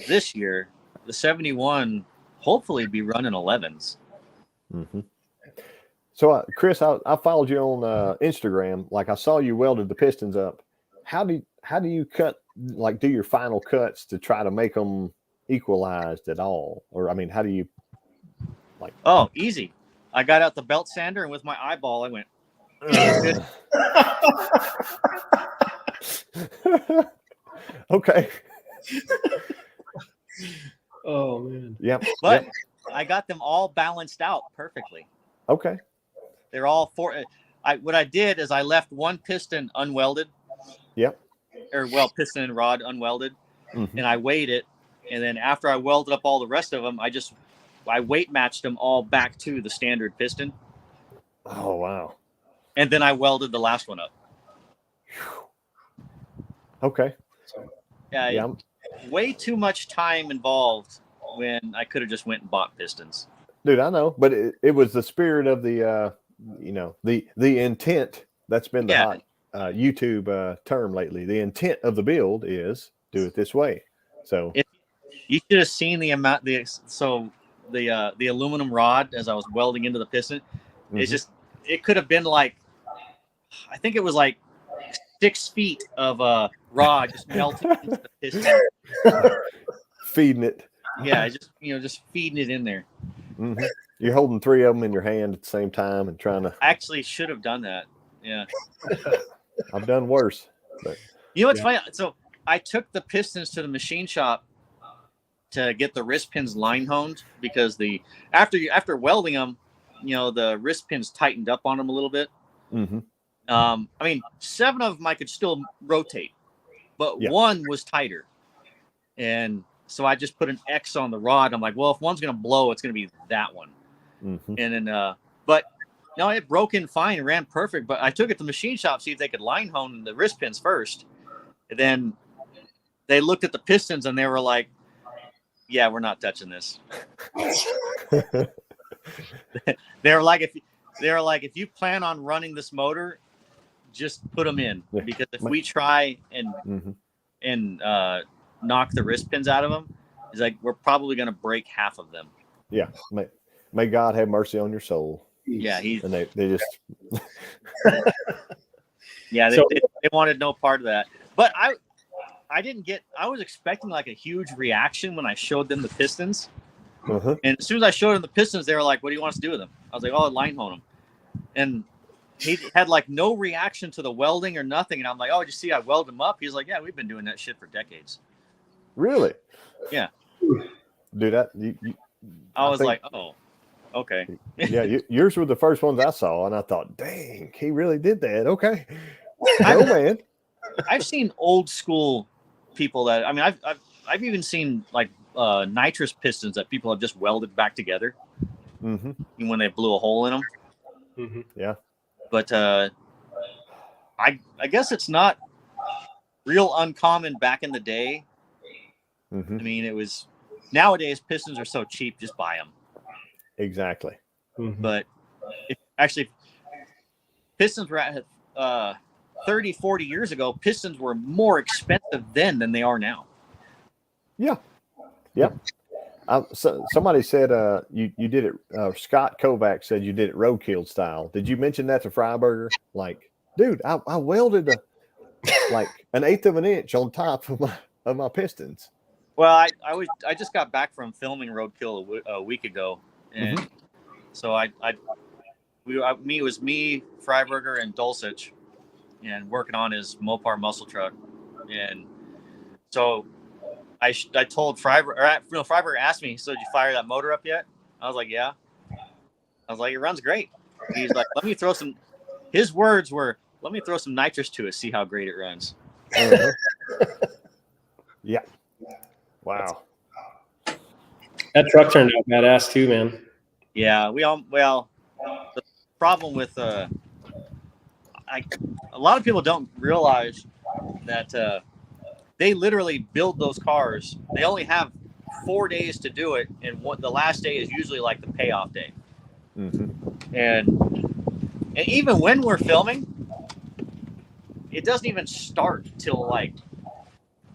this year, the 71 hopefully be running 11s. Mm-hmm. So, Chris, I followed you on Instagram. Like, I saw you welded the pistons up. How do you cut, like, do your final cuts to try to make them equalized at all? Or, I mean, how do you, like? Oh, easy. I got out the belt sander, and with my eyeball, I went. Okay. Oh man. Yep. But yep. I got them all balanced out perfectly. Okay. They're all what I did is I left one piston unwelded. Yep. Or piston and rod unwelded, mm-hmm. and I weighed it. And then after I welded up all the rest of them, I weight matched them all back to the standard piston. Oh wow. And then I welded the last one up. Okay. Yeah. Way too much time involved when I could have just went and bought pistons. Dude, I know, but it was the spirit of the the intent. That's been the hot YouTube term lately. The intent of the build is do it this way. So you should have seen the amount the aluminum rod as I was welding into the piston. Mm-hmm. It's just, it could have been like, I think it was like 6 feet of rod just melting into the piston. Feeding it. Yeah, just feeding it in there. Mm-hmm. You're holding 3 of them in your hand at the same time and trying to. I actually should have done that. Yeah. I've done worse. But you know what's funny? So I took the pistons to the machine shop to get the wrist pins line honed, because after welding them, the wrist pins tightened up on them a little bit. Mm-hmm. I mean, 7 of them I could still rotate, but one was tighter. And so I just put an X on the rod. I'm like, well, if one's going to blow, it's going to be that one. Mm-hmm. And then, but it broke in fine and ran perfect. But I took it to the machine shop, see if they could line hone the wrist pins first. And then they looked at the pistons and they were like, yeah, we're not touching this. They were like, if you plan on running this motor, just put them in, because if we try and knock the wrist pins out of them, it's like we're probably going to break half of them. Yeah, may God have mercy on your soul. Yeah, and they just they wanted no part of that. But I was expecting like a huge reaction when I showed them the pistons. Uh-huh. And as soon as I showed them the pistons, they were like, what do you want us to do with them? I was like, oh, line hone them. And he had like no reaction to the welding or nothing. And I'm like, oh, did you see I weld them up? He's like, yeah, we've been doing that shit for decades. Really? Yeah. Dude, I was like, oh, okay. Yeah, yours were the first ones I saw, and I thought, dang, he really did that. Okay. Go, man. I've seen old school people that, I mean, I've even seen like nitrous pistons that people have just welded back together when they blew a hole in them. Mm-hmm. Yeah. But I guess it's not real uncommon back in the day. Mm-hmm. I mean, it was, nowadays pistons are so cheap, just buy them. Exactly. Mm-hmm. But pistons were at 30, 40 years ago, pistons were more expensive then than they are now. Yeah. Yep. Somebody said you did it. Scott Kovac said you did it roadkill style. Did you mention that to Freiberger? Like, dude, I welded like an 1/8 of an inch on top of my pistons. Well, I just got back from filming roadkill a week ago, and so it was me, Freiberger, and Dulcich, and working on his Mopar muscle truck, and so I told Freiberger asked me, so did you fire that motor up yet? I was like, yeah. I was like, it runs great. He's like, his words were, let me throw some nitrous to it, see how great it runs. Yeah. Wow. That truck turned out badass too, man. Yeah, the problem with a lot of people don't realize that they literally build those cars. They only have 4 days to do it, and the last day is usually like the payoff day. Mm-hmm. And even when we're filming, it doesn't even start till like,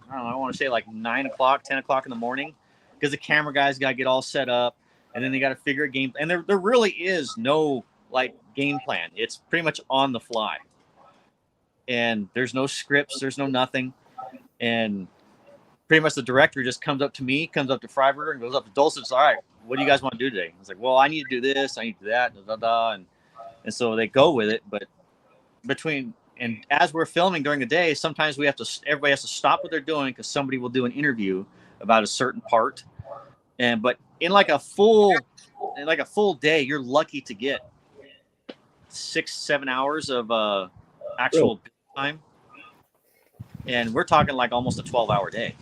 I don't know, I want to say like 9 o'clock, 10 o'clock in the morning. because the camera guys got to get all set up, and then they got to figure a game. And there really is no like game plan. It's pretty much on the fly, and there's no scripts, there's no nothing, and pretty much the director just comes up to me, comes up to Freiberger, and goes up to Dulcich. All right, what do you guys want to do today? I was like, well, I need to do this, I need to do that, and so they go with it. But and as we're filming during the day, sometimes everybody has to stop what they're doing because somebody will do an interview about a certain part. But in like a full day, you're lucky to get 6-7 hours of actual time, and we're talking like almost a 12-hour day.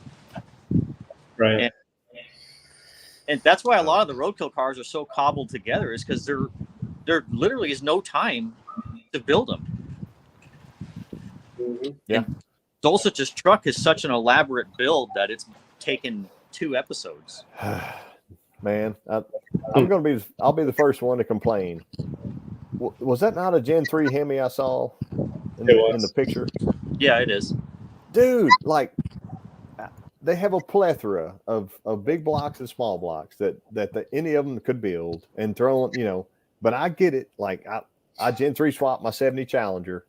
Right. And that's why a lot of the roadkill cars are so cobbled together, is because there literally is no time to build them. Mm-hmm. Yeah. Dulcich's truck is such an elaborate build that it's taken 2 episodes. Man, I'll be the first one to complain. Was that not a Gen 3 Hemi I saw in the picture? Yeah, it is. Dude, like, they have a plethora of big blocks and small blocks that any of them could build and throw, but I get it. Like, I Gen 3 swapped my 70 Challenger,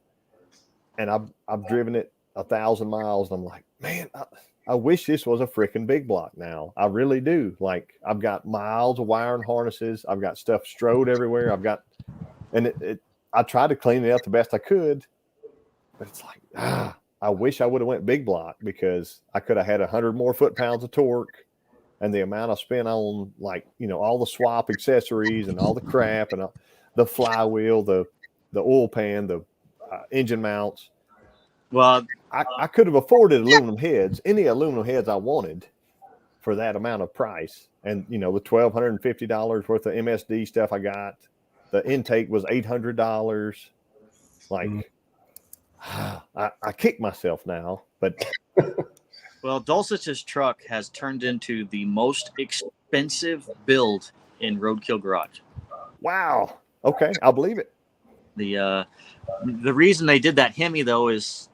and I've driven it 1,000 miles, and I'm like, man, I wish this was a freaking big block now. I really do. Like, I've got miles of wire and harnesses. I've got stuff strode everywhere. I tried to clean it up the best I could, but it's like, I wish I would have went big block, because I could have had 100 more foot-pounds of torque, and the amount I spent on, like, all the swap accessories and all the crap and the flywheel, the oil pan, the engine mounts. Well, I could have afforded aluminum heads, any aluminum heads I wanted, for that amount of price. And, the $1,250 worth of MSD stuff I got, the intake was $800. Like, I kick myself now, but. Well, Dulcich's truck has turned into the most expensive build in Roadkill Garage. Wow. Okay, I'll believe it. The reason they did that Hemi, though, is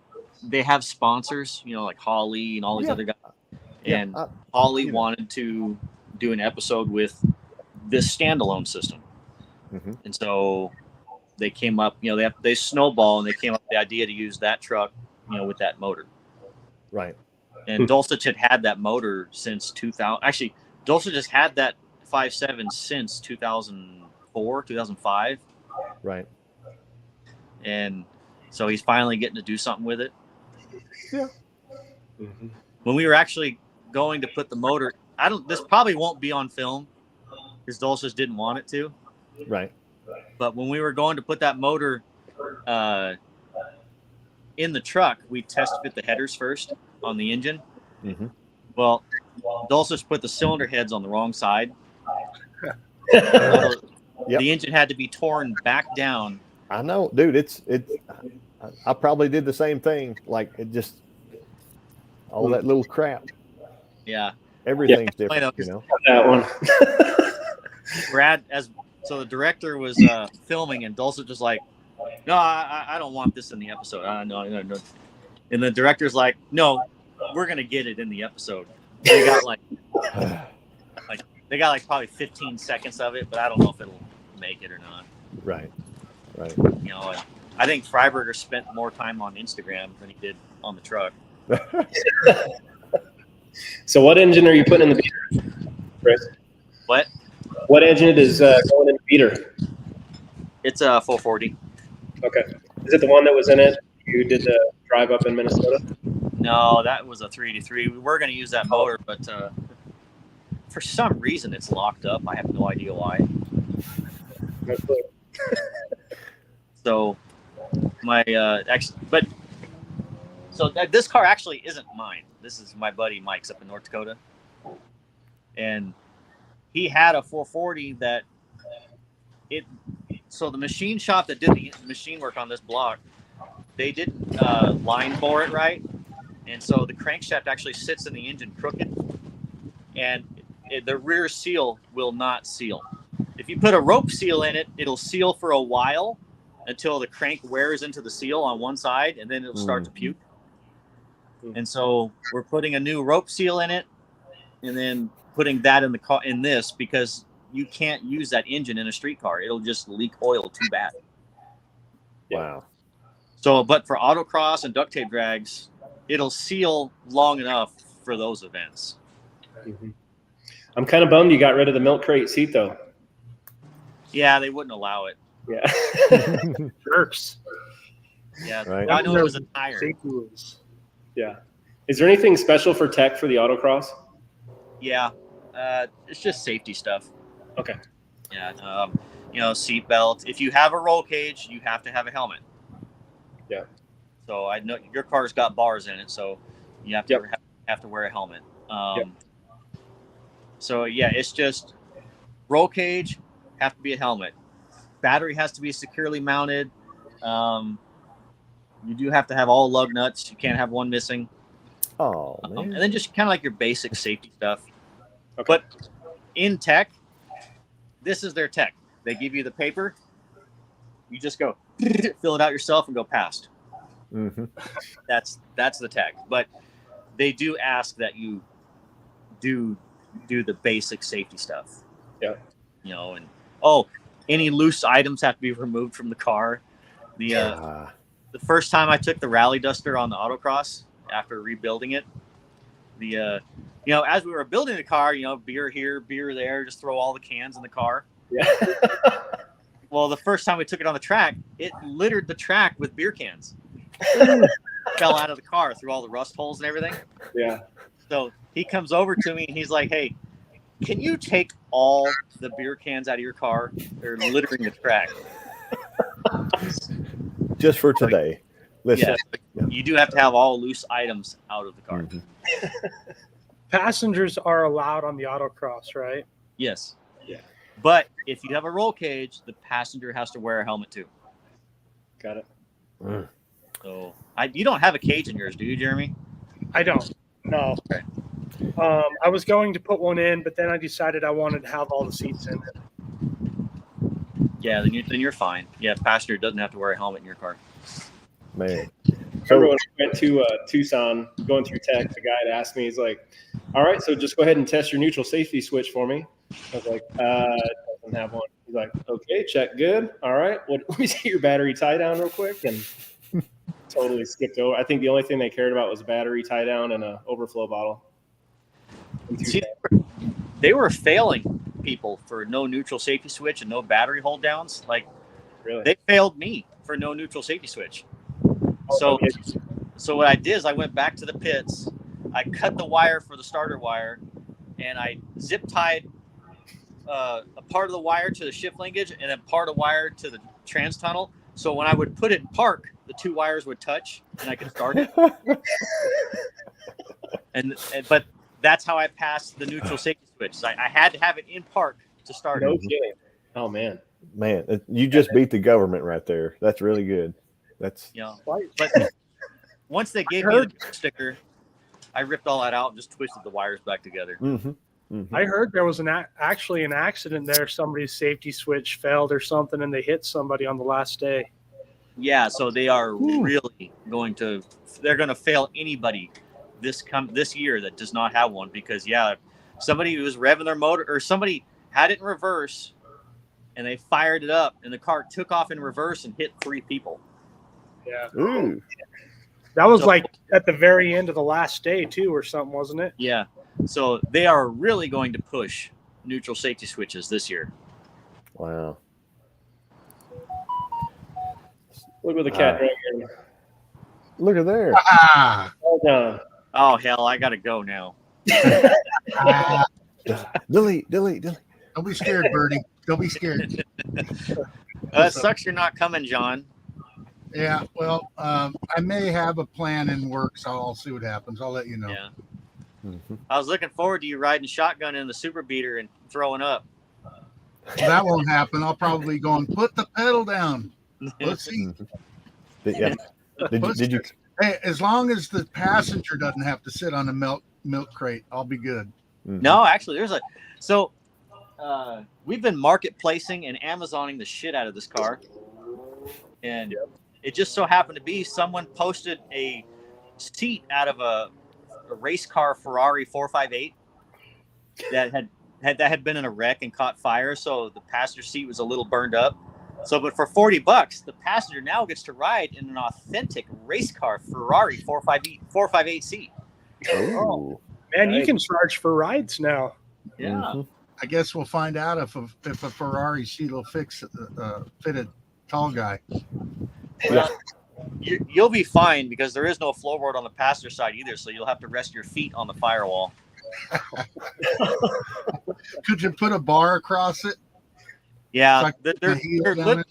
they have sponsors, like Holly and all these other guys. And Holly wanted to do an episode with this standalone system. Mm-hmm. And so they came up, they snowball, and they came up with the idea to use that truck, with that motor. Right. And Dulcich had that motor since 2000. Actually, Dulcich has had that 5.7 since 2004, 2005. Right. And so he's finally getting to do something with it. Yeah. Mm-hmm. When we were actually going to put the motor, this probably won't be on film, because Dulcich didn't want it to. Right. But when we were going to put that motor in the truck, we test fit the headers first on the engine. Mm-hmm. Well, Dulcich put the cylinder heads on the wrong side. So the engine had to be torn back down. I know, dude. I probably did the same thing. Like, it just all that little crap. Yeah. Everything's different, That one. Brad, so the director was filming, and Dulcich was like, "No, I don't want this in the episode. No. And the director's like, "No, we're gonna get it in the episode." They got like probably 15 seconds of it, but I don't know if it'll make it or not. Right. I think Freiberger spent more time on Instagram than he did on the truck. So what engine are you putting in the beater, Chris? What engine is going in the beater? It's a 440. Okay. Is it the one that was in it? You did the drive up in Minnesota? No, that was a 383. We were going to use that motor, but for some reason it's locked up. I have no idea why. No clue. So this car actually isn't mine. This is my buddy Mike's up in North Dakota, and he had a 440 that so the machine shop that did the machine work on this block, they didn't line bore it right, and so the crankshaft actually sits in the engine crooked, and the rear seal will not seal. If you put a rope seal in it, it'll seal for a while until the crank wears into the seal on one side, and then it'll start to puke. And so we're putting a new rope seal in it, and then putting that in the car in this because you can't use that engine in a street car. It'll just leak oil too bad. Wow. So, but for autocross and duct tape drags, it'll seal long enough for those events. Mm-hmm. I'm kind of bummed you got rid of the milk crate seat, though. Yeah, they wouldn't allow it. Yeah. Jerks. Yeah, Right. I know it was a tire. Safety rules. Yeah. Is there anything special for tech for the autocross? Yeah, it's just safety stuff. Okay. Yeah, seat belt. If you have a roll cage, you have to have a helmet. Yeah. So I know your car's got bars in it, so you have to have to wear a helmet. So yeah, it's just roll cage, have to be a helmet. Battery has to be securely mounted. You do have to have all lug nuts. You can't have one missing. Oh man. And then just kind of like your basic safety stuff. Okay. But in tech, this is their tech. They give you the paper. You just go fill it out yourself and go past. Mm-hmm. That's the tech. But they do ask that you do the basic safety stuff. Yeah. And any loose items have to be removed from the car. The first time I took the rally duster on the autocross after rebuilding it, as we were building the car, beer here, beer there, just throw all the cans in the car. Yeah. Well, the first time we took it on the track, it littered the track with beer cans. Fell out of the car through all the rust holes and everything. Yeah. So he comes over to me and he's like, "Hey, can you take all the beer cans out of your car? They're littering the track." Just for today. Listen. Yeah, you do have to have all loose items out of the car. Mm-hmm. Passengers are allowed on the autocross, right? Yes. Yeah. But if you have a roll cage, the passenger has to wear a helmet too. Got it. Mm. So you don't have a cage in yours, do you, Jeremy? I don't. No. Okay. I was going to put one in, but then I decided I wanted to have all the seats in it. Yeah, then you're fine. Yeah, passenger doesn't have to wear a helmet in your car. Man. Remember when I went to Tucson, going through tech, the guy had asked me, he's like, "All right, so just go ahead and test your neutral safety switch for me." I was like, "It doesn't have one." He's like, "Okay, check good. All right, let me see your battery tie down real quick." And totally skipped over. I think the only thing they cared about was a battery tie down and an overflow bottle. See, they were failing people for no neutral safety switch and no battery hold downs. Like, Really? they failed me for no neutral safety swwitch. So what I did is I went back to the pits. I cut the wire for the starter wire, and I zip tied a part of the wire to the shift linkage and a part of wire to the trans tunnel. So when I would put it in park, the two wires would touch, and I could start it. But that's how I passed the neutral safety switch. I had to have it in park to start No it. kidding. Oh man. Man, you just beat the government right there. That's really good. That's But once they gave me the sticker, I ripped all that out and just twisted the wires back together. mm-hmm. Mm-hmm. I heard there was actually an accident there. Somebody's safety switch failed or something, and they hit somebody on the last day. Yeah, so they are really going to fail anybody this year that does not have one, because somebody was revving their motor, or somebody had it in reverse and they fired it up and the car took off in reverse and hit 3 people. Yeah. Ooh. That was like at the very end of the last day too, or something, wasn't it? Yeah. So they are really going to push neutral safety switches this year. Wow. Look with the cat dragging. Look at there. Ah, Well done. Oh, hell, I got to go now. ah. Delete. Don't be scared, Birdie. Don't be scared. It sucks you're not coming, John. Yeah, well, I may have a plan in work, so I'll see what happens. I'll let you know. Yeah. Mm-hmm. I was looking forward to you riding shotgun in the super beater and throwing up. That won't happen. I'll probably go and put the pedal down. Let's see. Yeah. Did you? Hey, as long as the passenger doesn't have to sit on a milk crate, I'll be good. Mm-hmm. No, actually, we've been marketplacing and Amazoning the shit out of this car. And it just so happened to be someone posted a seat out of a race car Ferrari 458. that had been in a wreck and caught fire, so the passenger seat was a little burned up. So, but for $40, the passenger now gets to ride in an authentic race car Ferrari 458 seat. Oh, Man, you can charge for rides now. Yeah. I guess we'll find out if a Ferrari seat will fit a tall guy. Well, you'll be fine because there is no floorboard on the passenger side either, so you'll have to rest your feet on the firewall. Could you put a bar across it? Yeah, So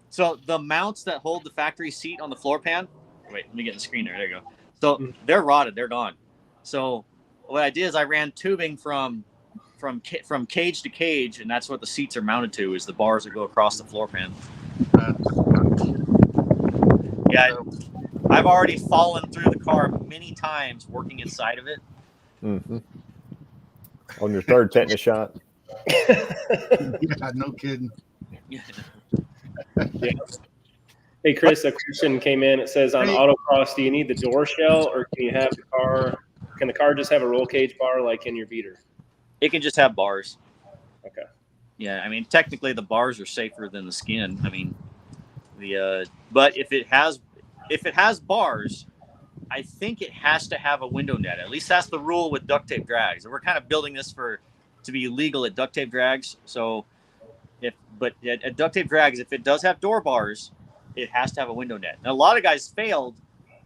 so the mounts that hold the factory seat on the floor pan. Wait, let me get the screen there. There you go. So they're rotted. They're gone. So what I did is I ran tubing from cage to cage, and that's what the seats are mounted to, is the bars that go across the floor pan. Yeah, I've already fallen through the car many times working inside of it. Mm-hmm. On your third tetanus shot. Yeah, no kidding. Yeah. Hey, Chris, a question came in. It says on autocross, do you need the door shell, or can you have the car? Can the car just have a roll cage bar like in your beater? It can just have bars. Okay. Yeah, I mean, technically the bars are safer than the skin. I mean, but if it has bars, I think it has to have a window net. At least that's the rule with duct tape drags. And we're kind of building this to be legal at duct tape drags. So at duct tape drags, if it does have door bars, it has to have a window net. And a lot of guys failed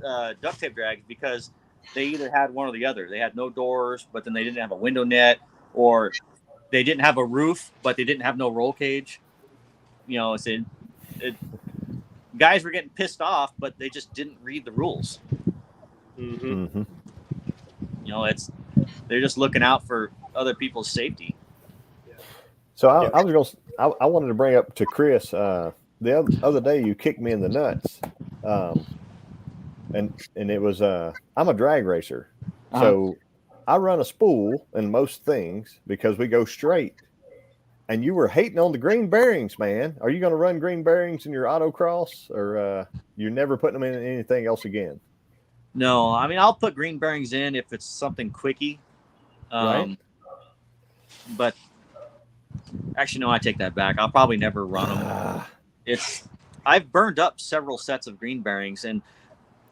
duct tape drags because they either had one or the other. They had no doors, but then they didn't have a window net, or they didn't have a roof, but they didn't have no roll cage. You know, guys were getting pissed off, but they just didn't read the rules. Mm-hmm. You know, they're just looking out for other people's safety. So I wanted to bring up to Chris, the other day you kicked me in the nuts. And it was I'm a drag racer. So I run a spool in most things because we go straight. And you were hating on the green bearings, man. Are you going to run green bearings in your autocross, or you're never putting them in anything else again? No, I mean, I'll put green bearings in if it's something quickie. Right. But actually, no, I take that back. I'll probably never run them. I've burned up several sets of green bearings, and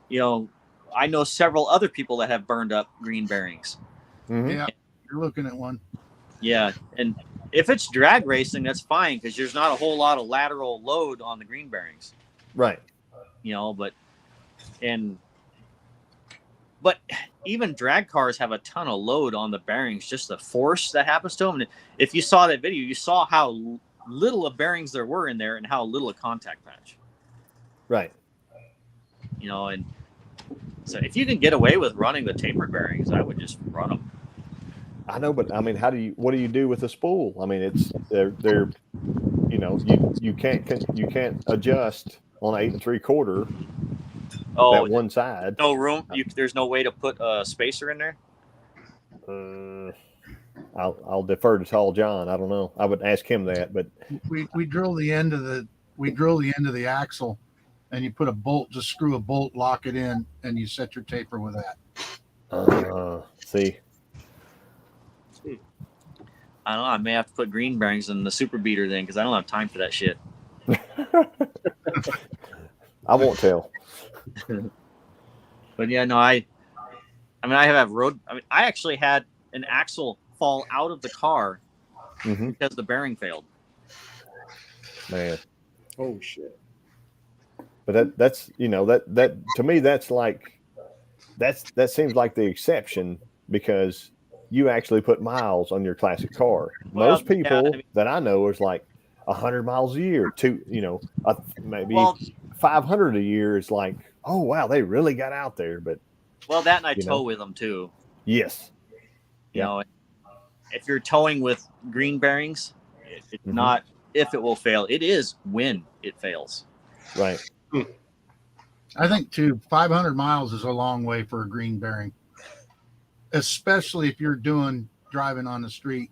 you know, I know several other people that have burned up green bearings. Mm-hmm. Yeah, you're looking at one. Yeah, and if it's drag racing, that's fine because there's not a whole lot of lateral load on the green bearings. Right. You know, but even drag cars have a ton of load on the bearings, just the force that happens to them. And if you saw that video, you saw how little of bearings there were in there and how little a contact patch. Right. You know, and so if you can get away with running the tapered bearings, I would just run them. I know, but I mean, what do you do with a spool? I mean, they're you know, you can't adjust on 8 3/4. Oh, that one side. No room. There's no way to put a spacer in there. I'll defer to Tall John. I don't know. I would ask him that, but we drill the end of the axle, and you put a bolt, just screw a bolt, lock it in, and you set your taper with that. See. I don't know. I may have to put green bearings in the super beater then, because I don't have time for that shit. I won't tell. But yeah, no, I actually had an axle fall out of the car because the bearing failed. Man. Oh shit. But that's that to me that seems like the exception, because you actually put miles on your classic car. Most people that I know is like 100 miles a year, maybe 500 a year is like, oh wow, they really got out there. But that and I tow with them too. Yes. You know, if you're towing with green bearings, it's not if it will fail. It is when it fails. Right. I think 500 miles is a long way for a green bearing, especially if you're driving on the street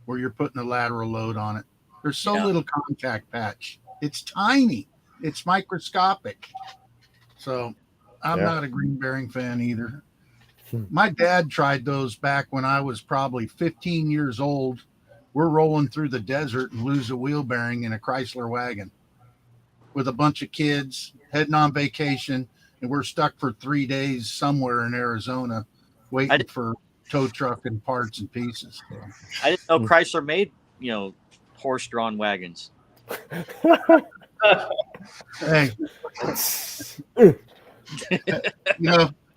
where you're putting a lateral load on it. There's so little contact patch. It's tiny. It's microscopic. So I'm not a green bearing fan either. My dad tried those back when I was probably 15 years old. We're rolling through the desert and lose a wheel bearing in a Chrysler wagon with a bunch of kids heading on vacation. And we're stuck for 3 days somewhere in Arizona waiting for tow truck and parts and pieces. So. I didn't know Chrysler made, horse-drawn wagons. Hey,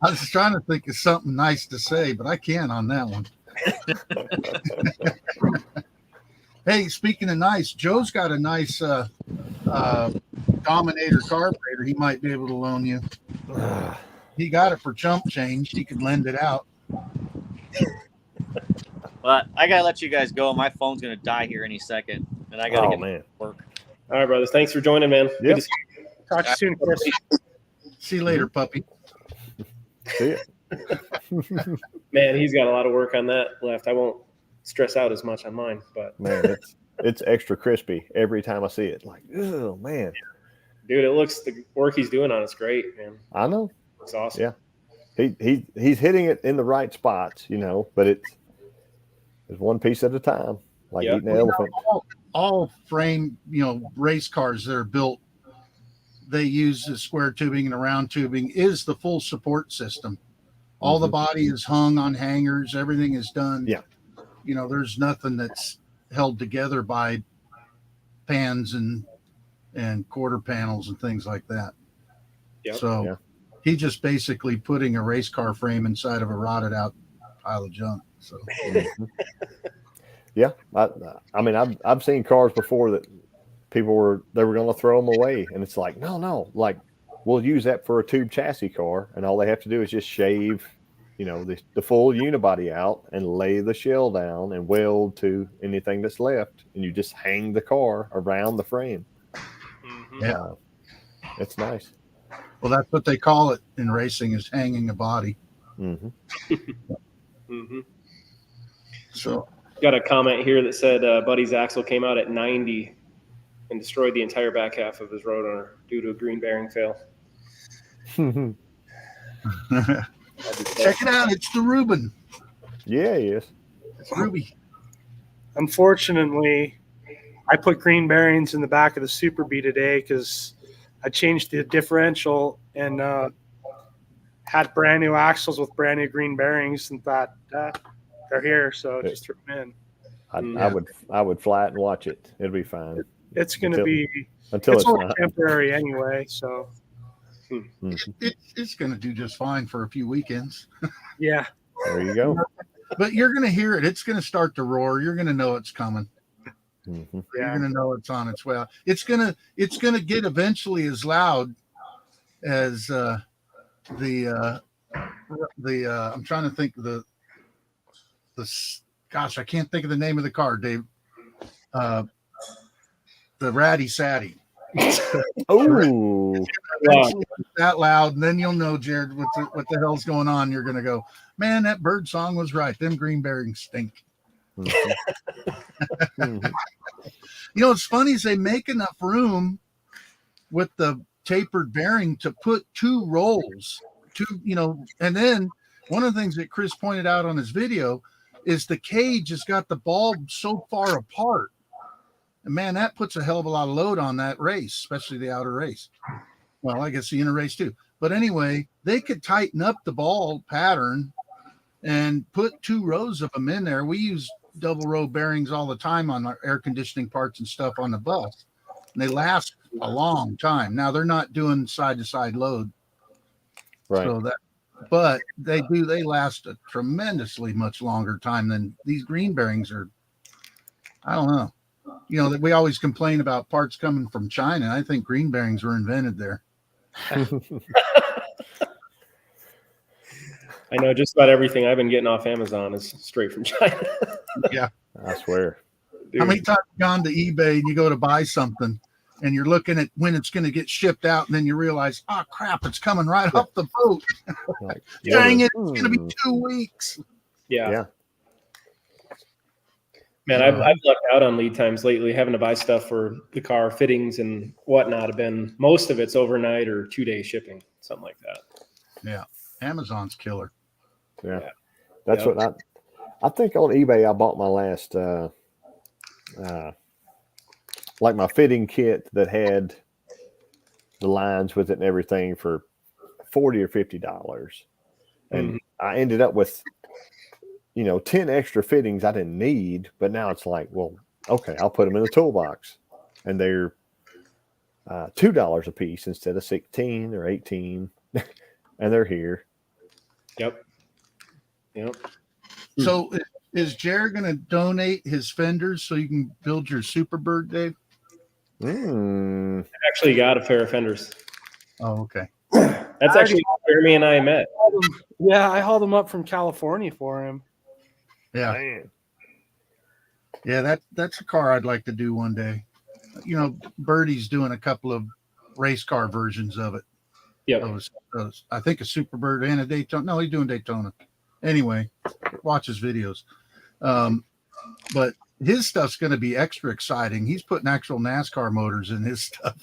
I was trying to think of something nice to say, but I can't on that one. Hey, speaking of nice, Joe's got a nice Dominator carburetor he might be able to loan you. He got it for chump change. He could lend it out. Well, I got to let you guys go. My phone's going to die here any second, and I got to get to work. All right, brothers. Thanks for joining, man. Yep. Good to see you. Talk to you soon, Chris. See you later, puppy. See ya. Man, he's got a lot of work on that left. I won't stress out as much on mine, but Man, it's extra crispy every time I see it. Like, oh man, dude, the work he's doing on it's great, man. I know. It's awesome. Yeah, he's hitting it in the right spots, but it's one piece at a time, like eating an elephant. All frame, race cars that are built, they use the square tubing and the round tubing is the full support system. All the body is hung on hangers. Everything is done. Yeah. There's nothing that's held together by pans and quarter panels and things like that. Yep. So he just basically putting a race car frame inside of a rotted out pile of junk. So yeah, I mean I've seen cars before that people were going to throw them away, and it's like no, like we'll use that for a tube chassis car, and all they have to do is just shave, the full unibody out and lay the shell down and weld to anything that's left, and you just hang the car around the frame. Yeah, it's nice. Well, that's what they call it in racing, is hanging a body. So got a comment here that said Buddy's axle came out at 90 and destroyed the entire back half of his road runner due to a green bearing fail. Check it out. It's the Reuben. Yeah, yes. It's Ruby. Unfortunately, I put green bearings in the back of the Super Bee today because I changed the differential and had brand new axles with brand new green bearings, and thought they're here, so just threw them in. I would fly it and watch it. It'll be fine. It's going to be until it's only not temporary anyway, so it's going to do just fine for a few weekends. Yeah. There you go. But you're going to hear it. It's going to start to roar. You're going to know it's coming. You're going to know it's on its way out. It's going to get eventually as loud as the I'm trying to think of the gosh, I can't think of the name of the car, Dave. The Ratty Satty. Oh, Wow. That loud, and then you'll know, Jared, what the hell's going on. You're going to go, man, that bird song was right. Them green bearings stink. What's funny is they make enough room with the tapered bearing to put two rolls, and then one of the things that Chris pointed out on his video is the cage has got the bulb so far apart. And man, that puts a hell of a lot of load on that race, especially the outer race. Well, I guess the inner race too. But anyway, they could tighten up the ball pattern and put two rows of them in there. We use double row bearings all the time on our air conditioning parts and stuff on the bus. And they last a long time. Now they're not doing side to side load. right. So but they last a tremendously much longer time than these green bearings are. I don't know. That we always complain about parts coming from China. I think green bearings were invented there. I know just about everything I've been getting off Amazon is straight from China. Yeah. I swear. Dude. How many times have you gone to eBay and you go to buy something and you're looking at when it's going to get shipped out, and then you realize, oh crap, it's coming right off the boat. Like, Dang it, it's going to be 2 weeks. Yeah. Man, I've lucked out on lead times lately. Having to buy stuff for the car, fittings and whatnot have been, most of it's overnight or 2-day shipping, something like that. Yeah. Amazon's killer. Yeah. That's Yep. what I think on eBay I bought my last like my fitting kit that had the lines with it and everything for $40 or $50. And Mhm. I ended up with 10 extra fittings I didn't need, but now it's like, well, okay, I'll put them in the toolbox. And they're $2 a piece instead of 16 or 18. And they're here. Yep. So is Jared going to donate his fenders so you can build your Superbird, Dave? I actually got a pair of fenders. Oh, okay. That's actually how Jeremy and I met. Yeah, I hauled them up from California for him. Yeah. Man. Yeah, that's a car I'd like to do one day. Birdie's doing a couple of race car versions of it. Yep. I think a Superbird and a Daytona. No, he's doing Daytona. Anyway, watch his videos. But his stuff's going to be extra exciting. He's putting actual NASCAR motors in his stuff.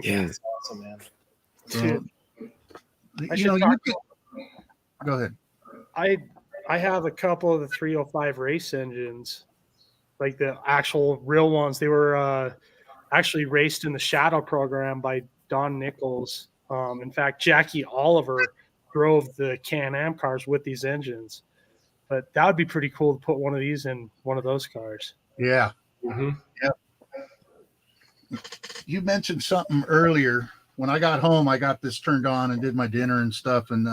Yeah, it's awesome, man. So, go ahead. I have a couple of the 305 race engines, like the actual real ones. They were actually raced in the Shadow program by Don Nichols. In fact, Jackie Oliver drove the Can-Am cars with these engines. But that would be pretty cool to put one of these in one of those cars. Yeah. Mm-hmm. Yep. You mentioned something earlier. When I got home, I got this turned on and did my dinner and stuff. And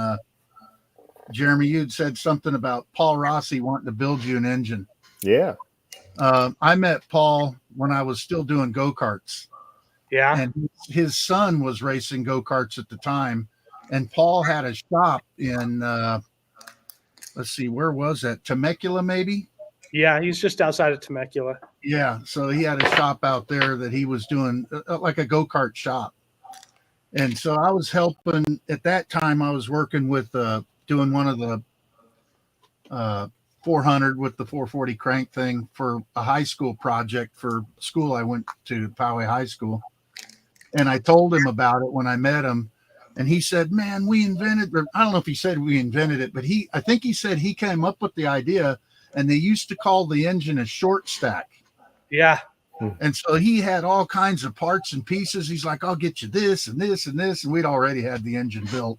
Jeremy, you'd said something about Paul Rossi wanting to build you an engine. Yeah. I met Paul when I was still doing go-karts. Yeah. And his son was racing go-karts at the time. And Paul had a shop in, let's see, where was that? Temecula, maybe? Yeah, he's just outside of Temecula. Yeah, so he had a shop out there that he was doing like a go-kart shop. And so I was helping at that time. I was working with doing one of the 400 with the 440 crank thing for a high school project for school. I went to Poway High School, and I told him about it when I met him. And he said, man, we invented, or I don't know if he said we invented it, but I think he said he came up with the idea, and they used to call the engine a short stack. Yeah. And so he had all kinds of parts and pieces. He's like, I'll get you this and this and this. And we'd already had the engine built.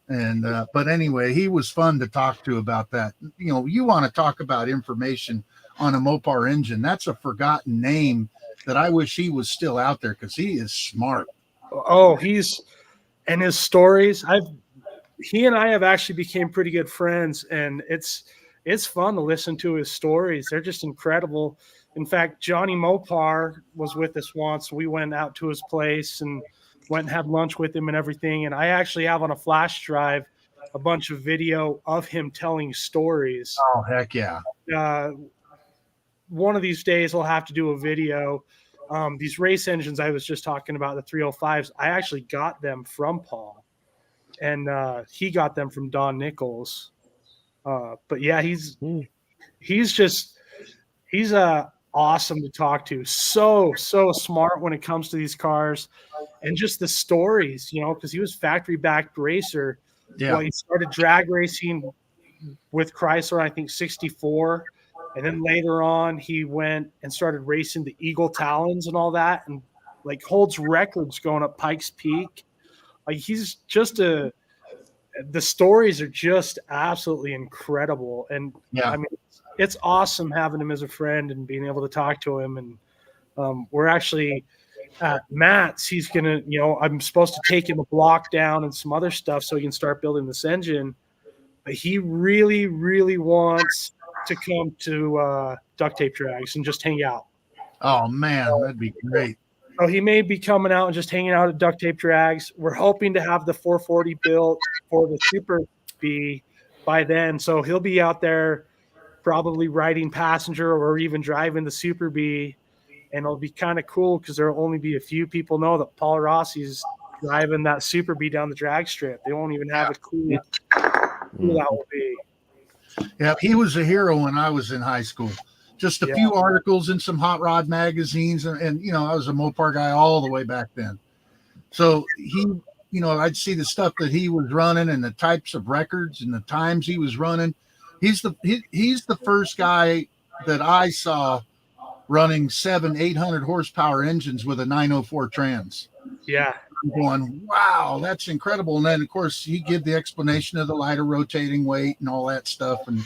And, but anyway, he was fun to talk to about that. You want to talk about information on a Mopar engine. That's a forgotten name that I wish he was still out there, because he is smart. Oh, and his stories. He and I have actually became pretty good friends, and it's fun to listen to his stories. They're just incredible. In fact, Johnny Mopar was with us once. We went out to his place and went and had lunch with him and everything. And I actually have on a flash drive a bunch of video of him telling stories. Oh, heck yeah. One of these days I'll have to do a video. These race engines I was just talking about, the 305s, I actually got them from Paul. And he got them from Don Nichols. But yeah, he's awesome to talk to. So smart when it comes to these cars, and just the stories, because he was factory backed racer. Yeah. Well, he started drag racing with Chrysler, I think 64. And then later on he went and started racing the Eagle Talons and all that, and like holds records going up Pikes Peak. Like he's just the stories are just absolutely incredible. And yeah, I mean, it's awesome having him as a friend and being able to talk to him. And we're actually at Matt's. He's going to, I'm supposed to take him a block down and some other stuff so he can start building this engine. But he really, really wants to come to Duct Tape Drags and just hang out. Oh, man, that'd be great. So he may be coming out and just hanging out at Duct Tape Drags. We're hoping to have the 440 built for the Super B by then. So he'll be out there probably riding passenger or even driving the Super B. And it'll be kind of cool because there'll only be a few people know that Paul Rossi's driving that Super B down the drag strip. They won't even have a clue who that will be. Yeah, he was a hero when I was in high school. Just a few articles in some hot rod magazines. And I was a Mopar guy all the way back then. So I'd see the stuff that he was running and the types of records and the times he was running. He's the first guy that I saw running 800 horsepower engines with a 904 trans. Yeah. I'm going, wow, that's incredible. And then of course he gave the explanation of the lighter rotating weight and all that stuff. And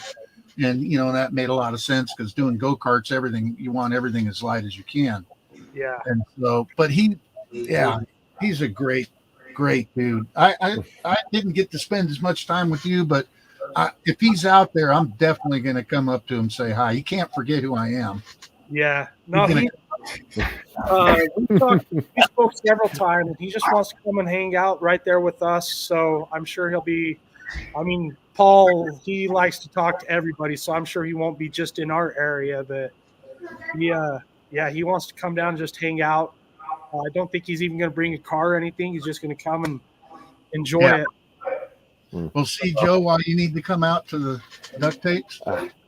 that made a lot of sense because doing go-karts, you want everything as light as you can. Yeah. And so, but he's a great dude. I didn't get to spend as much time with you, but if he's out there, I'm definitely going to come up to him and say hi. He can't forget who I am. Yeah. No, we spoke several times, and he just wants to come and hang out right there with us. So I'm sure he'll be. I mean, Paul, he likes to talk to everybody, so I'm sure he won't be just in our area. But he wants to come down and just hang out. I don't think he's even going to bring a car or anything. He's just going to come and enjoy it. Well, see, Joe, why you need to come out to the duct tapes?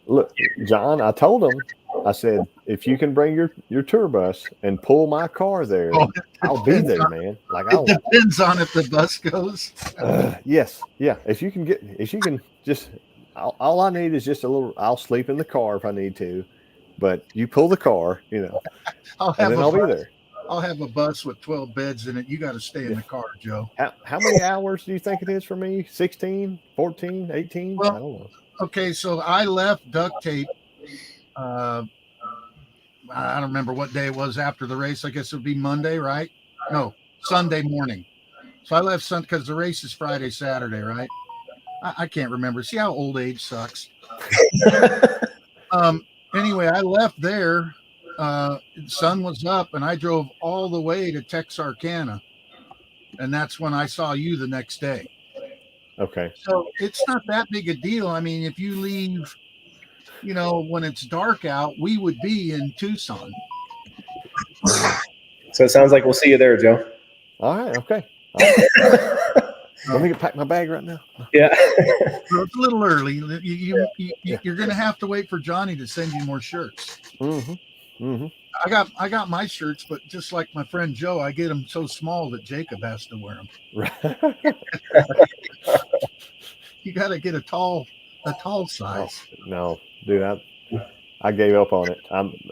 Look, John, I told him, I said, if you can bring your tour bus and pull my car there, I'll be there, man. It depends on if the bus goes. Yes. Yeah. If you can just, all I need is just a little, I'll sleep in the car if I need to, but you pull the car, and then I'll be there. I'll have a bus with 12 beds in it. You got to stay in the car, Joe. How many hours do you think it is for me? 16, 14, 18? Well, I don't know. Okay, so I left duct tape. I don't remember what day it was after the race. I guess it would be Monday, right? No, Sunday morning. So I left Sunday because the race is Friday, Saturday, right? I can't remember. See how old age sucks. Anyway, I left there. The sun was up, and I drove all the way to Texarkana, and that's when I saw you the next day. Okay. So it's not that big a deal. I mean, if you leave, when it's dark out, we would be in Tucson. So it sounds like we'll see you there, Joe. All right. Okay. Let me pack my bag right now. Yeah. So it's a little early. You're going to have to wait for Johnny to send you more shirts. Mm-hmm. Mm-hmm. I got my shirts, but just like my friend Joe, I get them so small that Jacob has to wear them. Right. You got to get a tall size. No, dude, I gave up on it.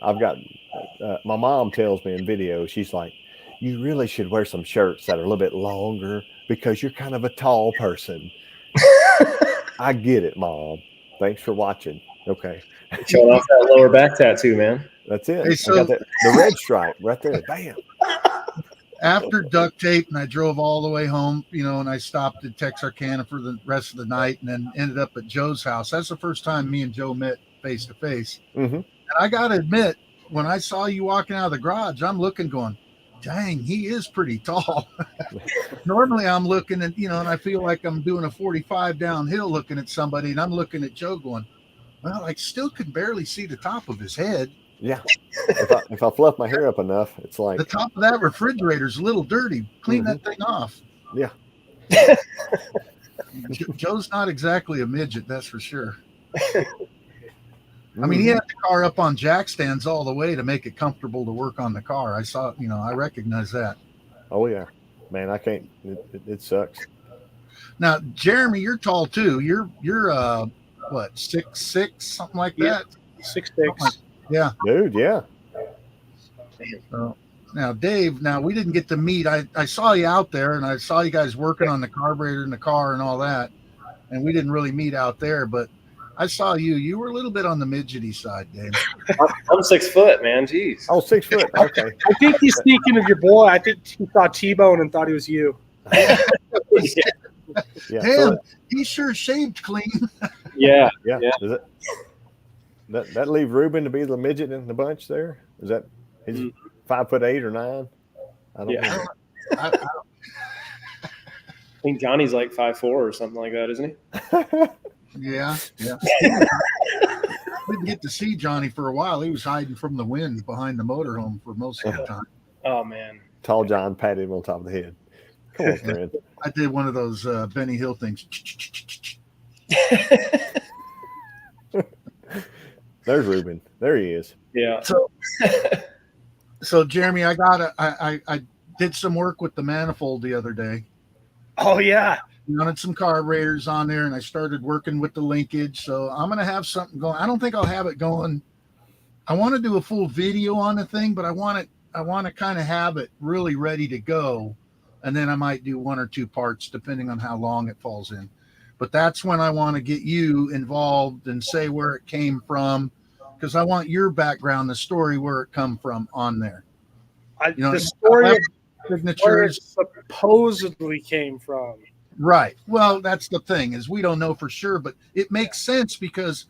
I've got my mom tells me in video, she's like, you really should wear some shirts that are a little bit longer because you're kind of a tall person. I get it, Mom. Thanks for watching. Okay. Showing off that lower back tattoo, man. That's it. Hey, so, I got the red stripe right there. Bam. After duct tape, and I drove all the way home, and I stopped at Texarkana for the rest of the night and then ended up at Joe's house. That's the first time me and Joe met face to face. And I got to admit, when I saw you walking out of the garage, I'm looking going, dang, he is pretty tall. Normally I'm looking at, and I feel like I'm doing a 45 downhill looking at somebody, and I'm looking at Joe going, well, I still can barely see the top of his head. Yeah. If I fluff my hair up enough, it's like the top of that refrigerator's a little dirty. Clean that thing off. Yeah. Joe's not exactly a midget, that's for sure. I mean, he had the car up on jack stands all the way to make it comfortable to work on the car. I saw, I recognize that. Oh yeah, man, I can't. It sucks. Now, Jeremy, you're tall too. You're what, 6'6", something like that? 6'6". Yeah, dude. Yeah. So, now, Dave. Now we didn't get to meet. I saw you out there, and I saw you guys working on the carburetor in the car and all that, and we didn't really meet out there, but I saw you. You were a little bit on the midgety side, Dave. I'm 6 foot, man. Jeez. Oh, 6 foot. Okay. I think he's thinking of your boy. I think he saw T-Bone and thought he was you. Yeah. Damn, he sure shaved clean. Yeah. Does it, that leave Ruben to be the midget in the bunch there? Is that he's 5'8" or 9"? I don't know. I think Johnny's like 5'4" or something like that, isn't he? Yeah. Didn't get to see Johnny for a while. He was hiding from the wind behind the motorhome for most of the time. Oh man. Tall John patted him on top of the head. Come on, friend. I did one of those Benny Hill things. There's Ruben. There he is. Yeah. So Jeremy, I did some work with the manifold the other day, Oh yeah. Wanted some carburetors on there, and I started working with the linkage. So I'm going to have something going. I don't think I'll have it going. I want to do a full video on the thing, but I want to kind of have it really ready to go. And then I might do 1 or 2 parts depending on how long it falls in. But that's when I want to get you involved and say where it came from, because I want your background, the story, where it come from on there. The story of signatures, where it supposedly came from. Right. Well, that's the thing, is we don't know for sure, but it makes sense because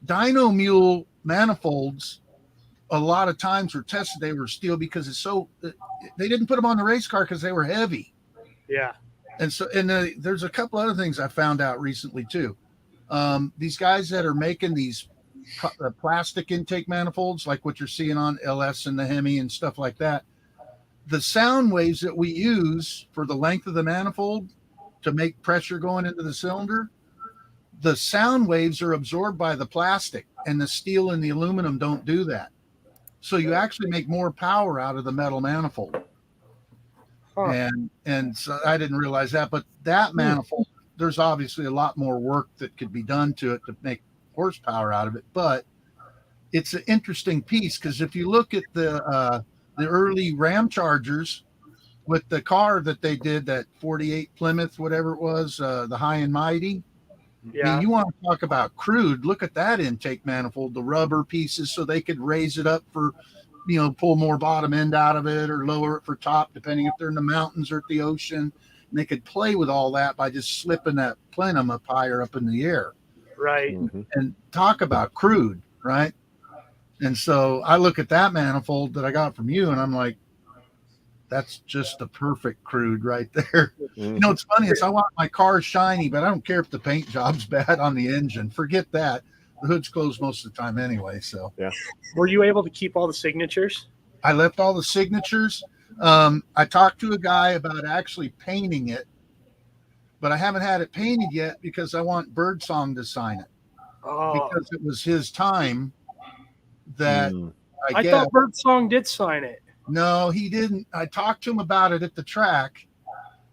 dyno mule manifolds a lot of times were tested. They were steel because they didn't put them on the race car because they were heavy. Yeah. And so, there's a couple other things I found out recently too. These guys that are making these plastic intake manifolds, like what you're seeing on LS and the Hemi and stuff like that, the sound waves that we use for the length of the manifold to make pressure going into the cylinder, the sound waves are absorbed by the plastic, and the steel and the aluminum don't do that. So you actually make more power out of the metal manifold. Huh. And so I didn't realize that, but that manifold, there's obviously a lot more work that could be done to it to make horsepower out of it, but it's an interesting piece, because if you look at the early Ram Chargers with the car that they did, that 48 Plymouth, whatever it was, the High and Mighty. Yeah. I mean, you want to talk about crude, look at that intake manifold, the rubber pieces, so they could raise it up for, pull more bottom end out of it or lower it for top, depending if they're in the mountains or at the ocean. And they could play with all that by just slipping that plenum up higher up in the air. Right. Mm-hmm. And talk about crude, right? And so I look at that manifold that I got from you, and I'm like, that's just the perfect crude right there. Mm-hmm. It's funny is I want my car shiny, but I don't care if the paint job's bad on the engine. Forget that. The hood's closed most of the time anyway. So yeah. Were you able to keep all the signatures? I left all the signatures. I talked to a guy about actually painting it, but I haven't had it painted yet because I want Birdsong to sign it. Oh. Because it was his time that I thought Birdsong did sign it. No, he didn't. I talked to him about it at the track,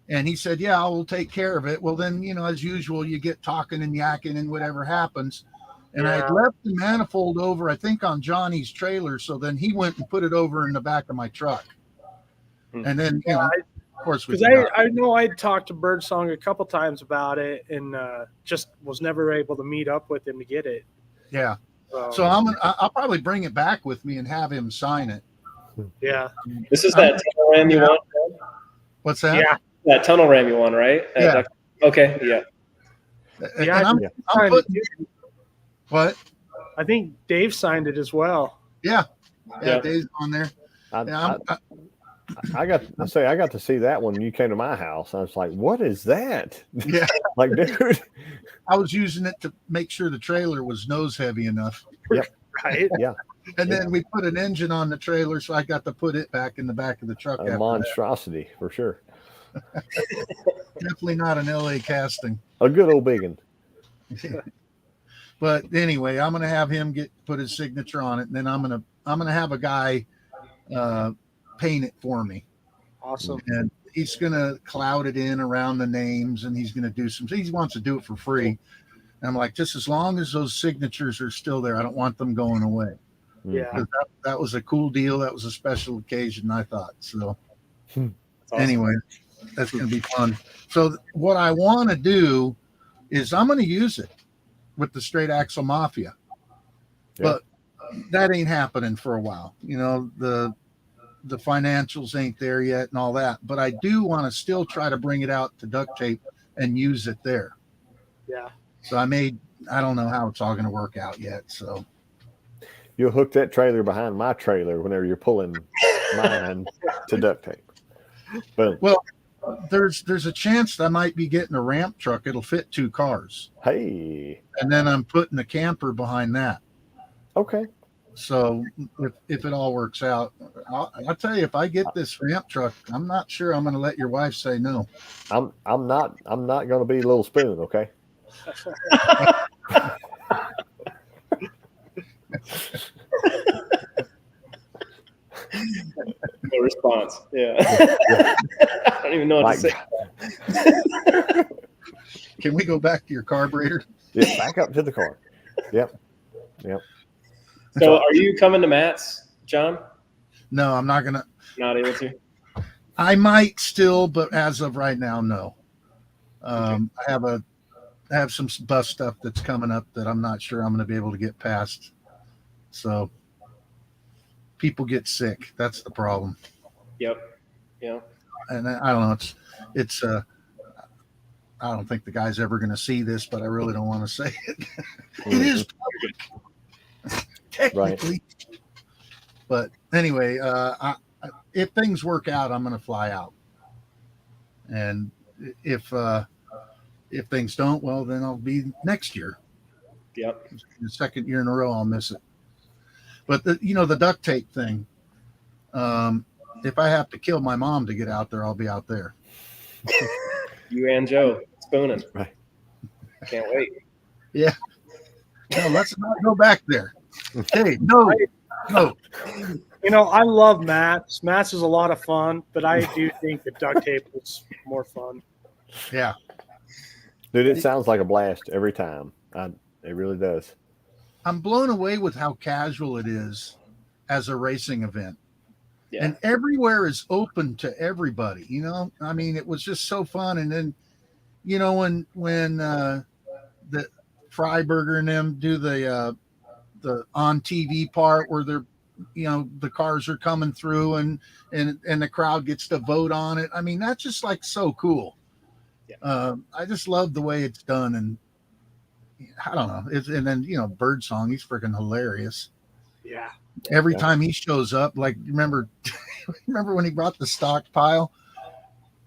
and he said, yeah, I will take care of it. Well, then, as usual, you get talking and yakking and whatever happens. And I had left the manifold over, I think, on Johnny's trailer. So then he went and put it over in the back of my truck. And then, of course, because I know I'd talked to Birdsong a couple times about it, and just was never able to meet up with him to get it. Yeah. So I'll probably bring it back with me and have him sign it. Yeah. This is that tunnel ram you want? What's that? Yeah. That tunnel ram you want, right? Yeah. Okay. Yeah. Yeah. I'm putting, what? I think Dave signed it as well. Yeah. Dave's on there. I got to see that when you came to my house. I was like, what is that? Yeah. Like, dude. I was using it to make sure the trailer was nose heavy enough. Yep. Right. Yeah. And then we put an engine on the trailer, so I got to put it back in the back of the truck. A monstrosity, for sure. Definitely not an LA casting. A good old big one. But anyway, I'm gonna have him put his signature on it, and then I'm gonna have a guy paint it for me. Awesome. And he's gonna cloud it in around the names, and he's gonna do he wants to do it for free. And I'm like, just as long as those signatures are still there, I don't want them going away. Yeah. That was a cool deal. That was a special occasion, I thought. So Awesome. Anyway, that's going to be fun. So what I want to do is I'm going to use it with the Straight Axle Mafia. Yeah. But that ain't happening for a while. The financials ain't there yet and all that. But I do want to still try to bring it out to duct tape and use it there. Yeah. So I don't know how it's all going to work out yet. So you'll hook that trailer behind my trailer whenever you're pulling mine to duct tape. Boom. Well, there's a chance that I might be getting a ramp truck. It'll fit 2 cars. Hey. And then I'm putting a camper behind that. Okay. So if it all works out, I'll tell you, if I get this ramp truck, I'm not sure I'm going to let your wife say no. I'm not going to be Little Spoon. Okay. No response. Yeah. I don't even know what to say. Can we go back to your carburetor? Yeah, back up to the car. Yep. So are you coming to Matt's, John? No, I'm not gonna. Not able to? I might still, but as of right now, no. Okay. I have some bus stuff that's coming up that I'm not sure I'm going to be able to get past. So people get sick. That's the problem. Yep. Yeah. And I don't know. It's I don't think the guy's ever going to see this, but I really don't want to say it. It is public, technically. Right. But anyway, if things work out, I'm going to fly out. And if things don't, well, then I'll be next year. Yep. The second year in a row, I'll miss it. But the duct tape thing. If I have to kill my mom to get out there, I'll be out there. You and Joe spooning. Right. Can't wait. Yeah. No, let's not go back there. Hey, no. I love Matt's. Matt's is a lot of fun, but I do think the duct tape is more fun. Yeah. Dude, it sounds like a blast every time. It really does. I'm blown away with how casual it is as a racing event. Yeah. And everywhere is open to everybody. I mean, it was just so fun. And then, when the Freiberger and them do the on TV part where they're, the cars are coming through and the crowd gets to vote on it. I mean, that's just like so cool. Yeah. I just love the way it's done. And I don't know. And then, Birdsong, he's freaking hilarious. Yeah. Every time he shows up, like, remember when he brought the stockpile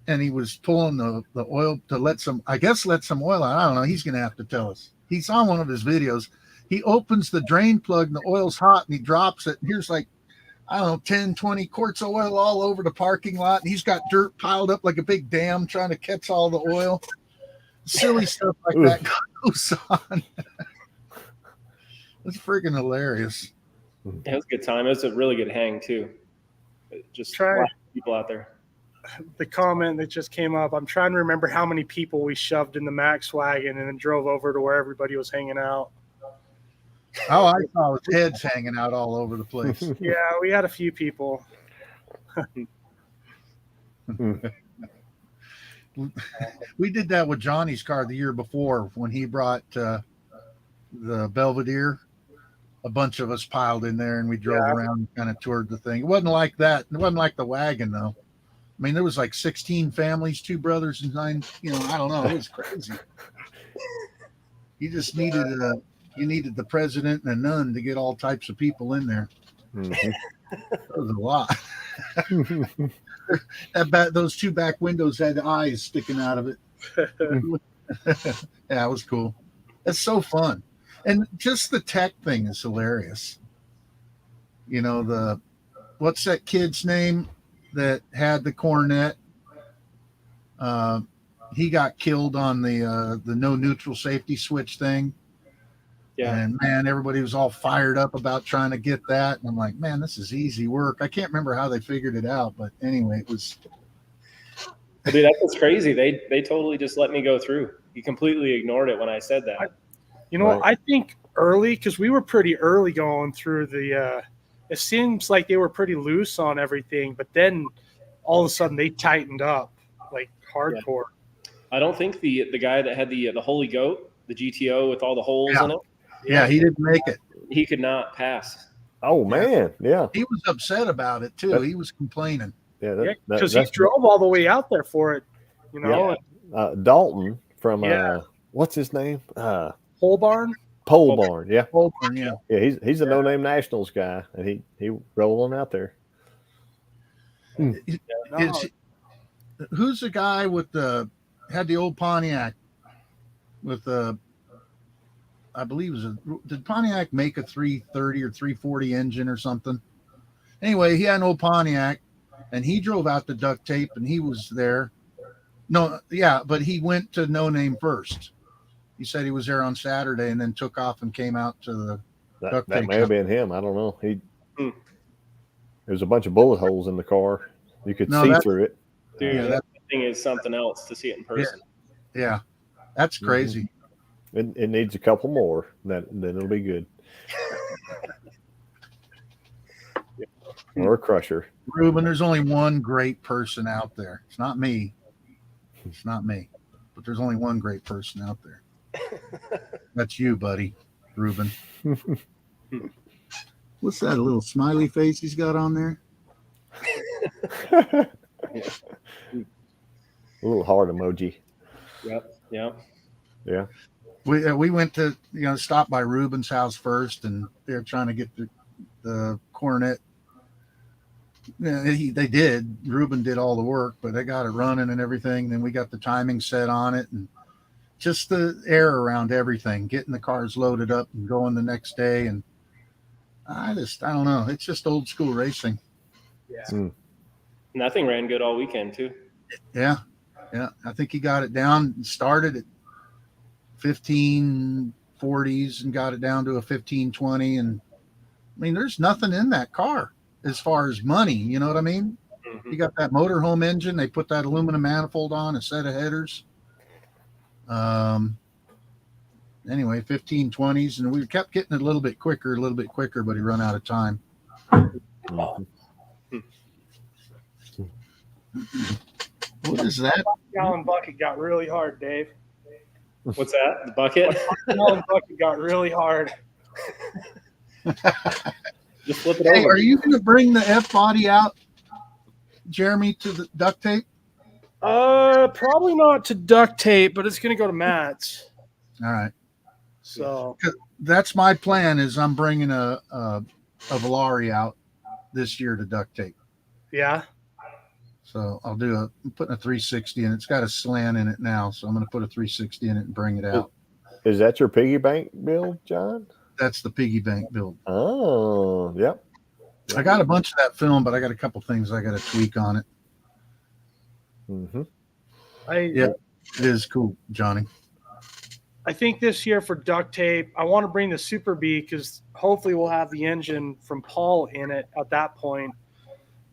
and he was pulling the oil to let some oil out. I don't know. He's going to have to tell us. He's on one of his videos. He opens the drain plug and the oil's hot and he drops it. And here's 10, 20 quarts of oil all over the parking lot. And he's got dirt piled up like a big dam trying to catch all the oil. Silly stuff like that goes on. It's freaking hilarious. It was a good time. It was a really good hang too. Just a lot of people out there. The comment that just came up, I'm trying to remember how many people we shoved in the Max wagon and then drove over to where everybody was hanging out. Oh, I saw his heads hanging out all over the place. Yeah, we had a few people. We did that with Johnny's car the year before when he brought the Belvedere. A bunch of us piled in there and we drove around and kind of toured the thing. It wasn't like that. It wasn't like the wagon, though. I mean, there was 16 families, 2 brothers and 9, I don't know. It was crazy. You just needed the president and a nun to get all types of people in there. Mm-hmm. That was a lot. Those 2 back windows had eyes sticking out of it. Yeah, it was cool. It's so fun. And just the tech thing is hilarious. What's that kid's name that had the Cornet? He got killed on the no neutral safety switch thing. Yeah. And man, everybody was all fired up about trying to get that. And I'm like, man, this is easy work. I can't remember how they figured it out, but anyway, it was. Dude, that was crazy. They totally just let me go through. You completely ignored it when I said that. Right. I think early, because we were pretty early going through it seems like they were pretty loose on everything, but then all of a sudden they tightened up like hardcore. Yeah. I don't think the guy that had the Holy Goat, the GTO with all the holes in it. Yeah, he didn't make it. He could not pass. Oh man, yeah. He was upset about it too. He was complaining. Yeah, because he drove all the way out there for it. Yeah. Dalton from what's his name? Pole Barn. Pole Barn, yeah. Pole Barn, yeah. Yeah, he's a No Name Nationals guy, and he rolling out there. Who's the guy had the old Pontiac with I believe did Pontiac make a 330 or 340 engine or something? Anyway, he had an old Pontiac, and he drove out the duct tape, and he was there. No, yeah, but he went to No Name first. He said he was there on Saturday and then took off and came out to the duct tape. That may have been him. I don't know. There's a bunch of bullet holes in the car. You could see through it. Dude, thing is something else to see it in person. Yeah, that's crazy. It needs a couple more. Then it'll be good. Or a crusher. Ruben, there's only one great person out there. It's not me. It's not me. But there's only one great person out there. That's you, buddy, Ruben. What's that, a little smiley face he's got on there? A little heart emoji. Yep. Yeah. Yeah. We went to stop by Ruben's house first, and they're trying to get the Coronet. Yeah, they did. Ruben did all the work, but they got it running and everything. Then we got the timing set on it, and just the air around everything, getting the cars loaded up and going the next day. And I don't know. It's just old school racing. Yeah. Nothing ran good all weekend too. Yeah. I think he got it down and started at 1540s and got it down to a 1520. And I mean, there's nothing in that car as far as money. You know what I mean? Mm-hmm. You got that motorhome engine. They put that aluminum manifold on, a set of headers. Anyway, 1520s, and we kept getting it a little bit quicker, but he run out of time. Oh. What is that? Gallon bucket got really hard, Dave. What's that? The bucket? Gallon bucket got really hard. Just flip it Hey, over. are you going to bring the F body out, Jeremy, to the duct tape? Probably not to duct tape, but it's going to go to Matt's. All right. So That's my plan. Is I'm bringing a Volare out this year to duct tape. yeah. So I'm putting a 360 in. It's got a slant in it now, so I'm going to put a 360 in it and bring it out. Is that your piggy bank build, John? That's the piggy bank build. Oh, yep. I got a bunch of that film, but I got a couple things I got to tweak on it. Mm-hmm. Yeah, it is cool, Johnny. I think this year for duct tape, I want to bring the Super B because hopefully we'll have the engine from Paul in it at that point.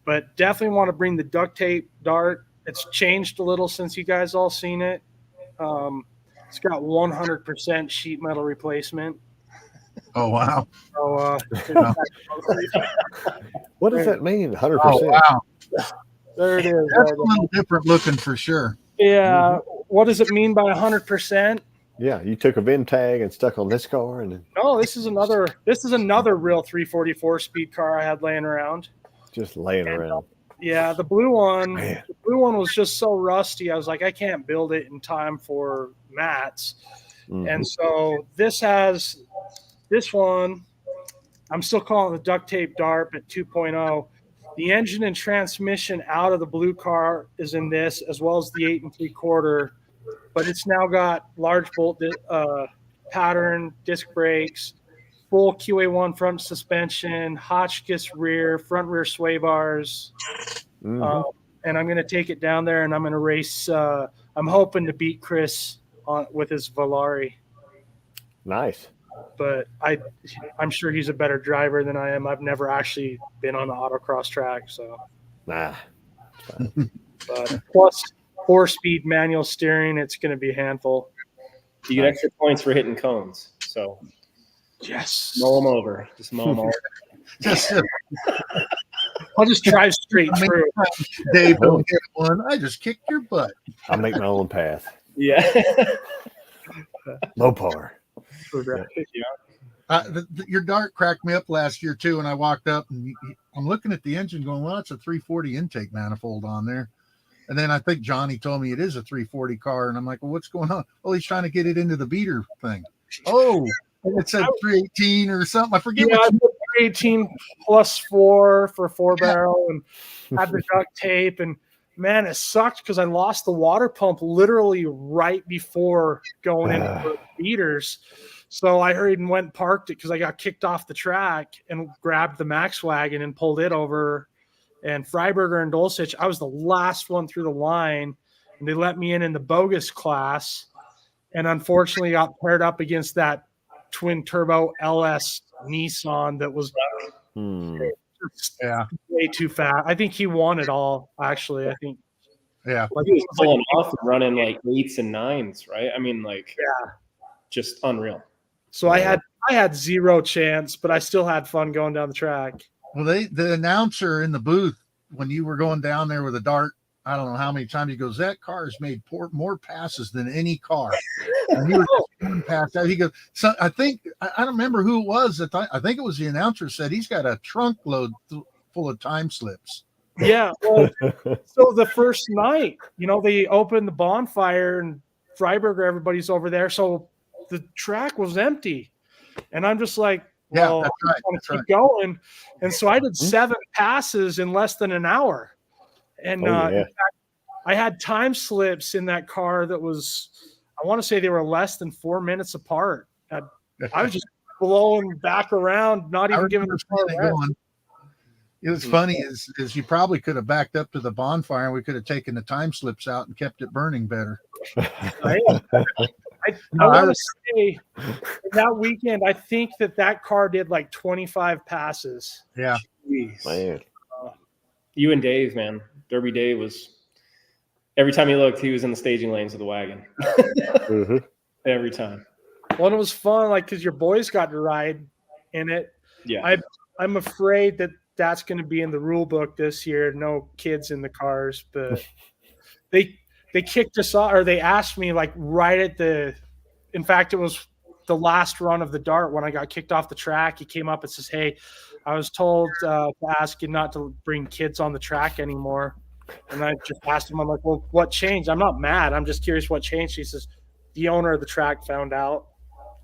But definitely want to bring the duct tape dart. It's changed a little since you guys all seen it. It's got 100% sheet metal replacement. Oh, wow. So, What does that mean? 100%. Oh, wow. there it is. That's a little different looking for sure. Yeah. What does it mean by 100%? Yeah, you took a VIN tag and stuck on this car, and No, this is another real 344 speed car I had laying around. just laying around. Yeah, the blue one Man. the blue one was just so rusty. I was like, I can't build it in time for Matt's. Mhm. And so this one, I'm still calling it the duct tape DARP at 2.0. The engine and transmission out of the blue car is in this, as well as the 8 3/4. But it's now got large bolt pattern, disc brakes, full QA1 front suspension, Hotchkiss front rear sway bars. Mhm. And I'm going to take it down there and I'm going to race. I'm hoping to beat Chris with his Volare, Nice. but I'm sure he's a better driver than I am. I've never actually been on the autocross track. So, Nah. but plus 4-speed manual steering, it's going to be a handful. You get extra points for hitting cones. So Yes. mow them over. Just mow them over. I'll just drive straight through. Dave, don't get one. I just kicked your butt. I'll make my own path. Yeah. Mopar. Your dart cracked me up last year too, and I walked up and I'm looking at the engine going, well, it's a 340 intake manifold on there. And then I think Johnny told me it is a 340 car, and I'm like, well, what's going on? Oh, he's trying to get it into the beater thing. Oh, it said 318 or something. I forget. Yeah, What I put 18 plus 4 for 4-barrel and had the duct tape. And man, it sucked because I lost the water pump literally right before going into the beaters. So I hurried and went and parked it because I got kicked off the track and grabbed the Max wagon and pulled it over. And Freiberger and Dulcich, I was the last one through the line, and they let me in the bogus class. And unfortunately got paired up against that twin turbo LS Nissan that was Yeah. way too fast. I think he won it all, actually. I think Yeah. He was pulling off and running like 8s and 9s, right? I mean, like, Yeah. just unreal. So I had zero chance, but I still had fun going down the track. Well, the announcer in the booth when you were going down there with a dart, I don't know how many times, he goes, that car has made more passes than any car. And he was going past that. He goes, so I don't remember who it was. I think it was the announcer said he's got a trunk load full of time slips. Yeah. Well, so the first night, they opened the bonfire and Freiburg, everybody's over there. So the track was empty. And I'm just like, well, that's right. I want to keep going. And so I did 7 passes in less than an hour. And in fact, I had time slips in that car that was, I want to say they were less than 4 minutes apart. I was just blowing back around, not even giving the car a rest. It was funny is you probably could have backed up to the bonfire and we could have taken the time slips out and kept it burning better. I want to say that weekend, I think that car did like 25 passes. Yeah. Jeez. Man. You and Dave, man. Derby Dave was, every time he looked, he was in the staging lanes of the wagon. Mm-hmm. Every time. Well, it was fun, like, because your boys got to ride in it. Yeah. I'm afraid that's going to be in the rule book this year. No kids in the cars, but they kicked us off, or they asked me like right at in fact, it was the last run of the dart when I got kicked off the track. He came up and says, "Hey, I was told to ask you not to bring kids on the track anymore." And I just asked him, I'm like, "Well, what changed?" I'm not mad. I'm just curious what changed. He says, "The owner of the track found out."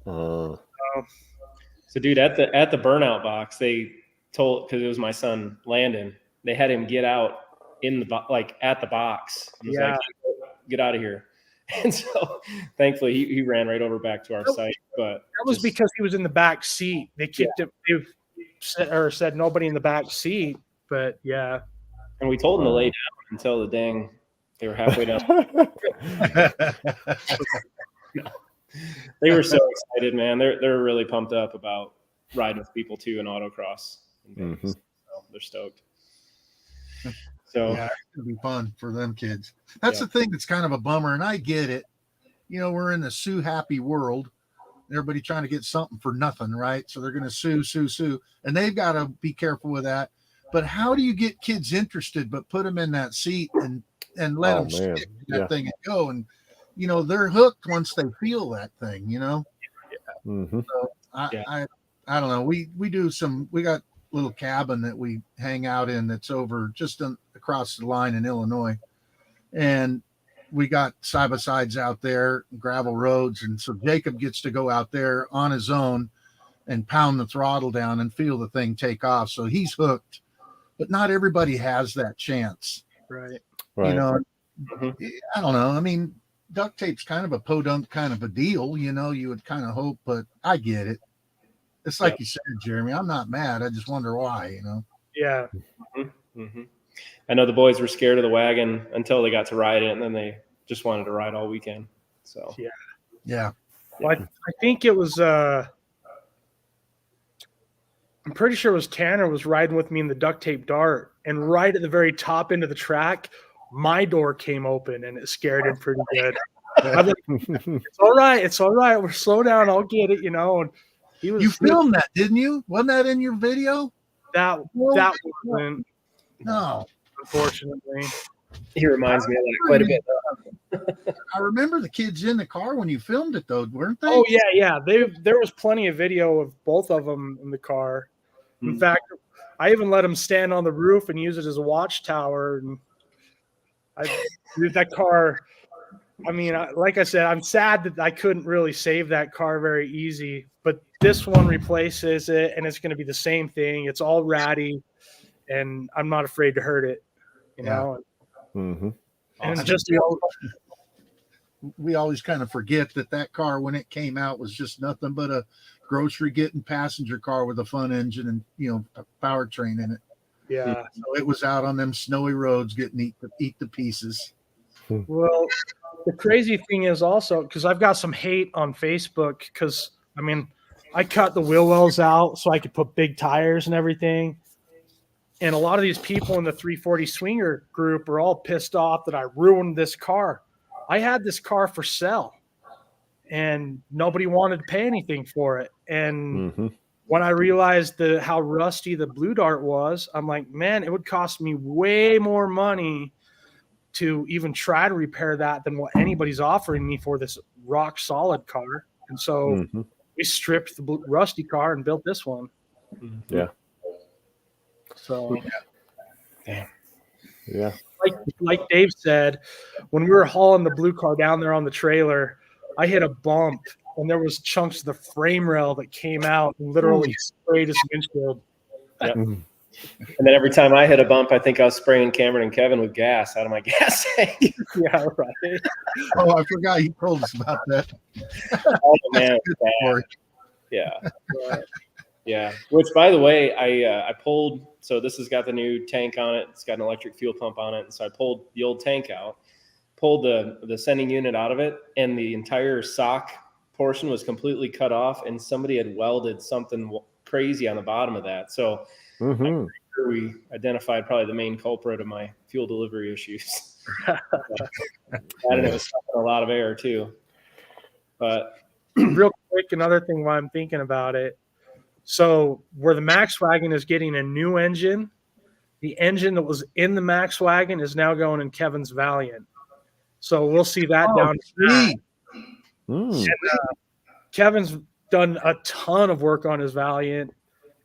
So dude, at the burnout box, they told, because it was my son Landon, they had him get out in the at the box. He was like, "Get out of here." And so thankfully he ran right over back to our site. But that was because he was in the back seat. They kicked him, said nobody in the back seat. But yeah. And we told him to lay down until they were halfway down. They were so excited, man. They're really pumped up about riding with people too in autocross. Mm-hmm. So they're stoked. So yeah, it's gonna be fun for them kids. That's the thing that's kind of a bummer, and I get it. We're in a sue happy world. Everybody trying to get something for nothing, right? So they're going to sue, and they've got to be careful with that. But how do you get kids interested but put them in that seat and let them stick in that thing and go? And they're hooked once they feel that thing. Mm-hmm. So I don't know. We got a little cabin that we hang out in that's over just across the line in Illinois, and we got side-by-sides out there, gravel roads, and so Jacob gets to go out there on his own and pound the throttle down and feel the thing take off. So he's hooked, but not everybody has that chance. Right. I don't know. I mean, duct tape's kind of a podunk kind of a deal, you would kind of hope, but I get it. It's like you said, Jeremy, I'm not mad. I just wonder why, Yeah. Mm-hmm. Mm-hmm. I know the boys were scared of the wagon until they got to ride it, and then they just wanted to ride all weekend. So yeah. Well, I think it was I'm pretty sure it was Tanner was riding with me in the duct tape dart, and right at the very top end of the track, my door came open and it scared him pretty good. I'm like, it's all right. We're slow down. I'll get it, And you filmed that, didn't you? Wasn't that in your video? That wasn't. No. Unfortunately. He reminds me of that quite a bit. I remember the kids in the car when you filmed it, though, weren't they? Oh, yeah. There was plenty of video of both of them in the car. In fact, I even let them stand on the roof and use it as a watchtower. And that car, I mean, like I said, I'm sad that I couldn't really save that car very easy. But this one replaces it, and it's going to be the same thing. It's all ratty, and I'm not afraid to hurt it, know. Mm-hmm. And just we always kind of forget that car when it came out was just nothing but a grocery getting passenger car with a fun engine and a powertrain in it. Yeah. So it was out on them snowy roads getting eat the pieces. Well, the crazy thing is also because I've got some hate on Facebook because I cut the wheel wells out so I could put big tires and everything. And a lot of these people in the 340 swinger group are all pissed off that I ruined this car. I had this car for sale and nobody wanted to pay anything for it. And when I realized how rusty the Blue Dart was, I'm like, man, it would cost me way more money to even try to repair that than what anybody's offering me for this rock solid car. And so we stripped the rusty car and built this one. Yeah. So, yeah. Like Dave said, when we were hauling the blue car down there on the trailer, I hit a bump and there was chunks of the frame rail that came out and literally sprayed his windshield. Yep. And then every time I hit a bump, I think I was spraying Cameron and Kevin with gas out of my gas tank. Yeah, right. Oh, I forgot you told us about that. Oh man, yeah. Yeah. Which, by the way, I pulled. So this has got the new tank on it. It's got an electric fuel pump on it. And so I pulled the old tank out, pulled the sending unit out of it, and the entire sock portion was completely cut off. And somebody had welded something crazy on the bottom of that. So I'm pretty sure we identified probably the main culprit of my fuel delivery issues. And it was sucking a lot of air too. But real quick, another thing while I'm thinking about it. So where the Max Wagon is getting a new engine, the engine that was in the Max Wagon is now going in Kevin's Valiant. So we'll see that down the and, Kevin's done a ton of work on his Valiant.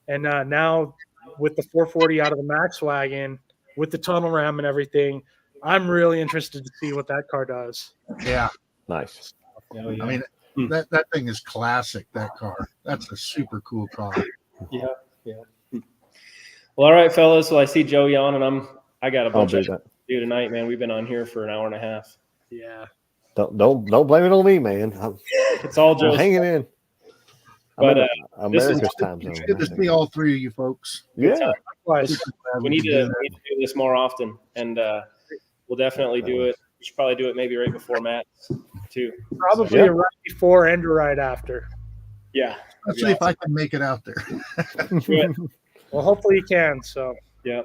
And now with the 440 out of the Max Wagon, with the tunnel ram and everything, I'm really interested to see what that car does. Yeah. Nice. Oh, yeah. I mean, that thing is classic, that car. That's a super cool car. Yeah. Well, all right, fellas. Well, I see Joe yawning. I got a bunch of to do tonight, man. We've been on here for an hour and a half. Yeah. Don't blame it on me, man. It's all Joe's hanging in. But America's time zone. It's good to see all three of you folks. Yeah. We need to do this more often, and we'll definitely do it. We should probably do it maybe right before Matt's too. Probably right before and right after. Yeah. Let's see if I can make it out there. Well, hopefully you can. So. Yeah.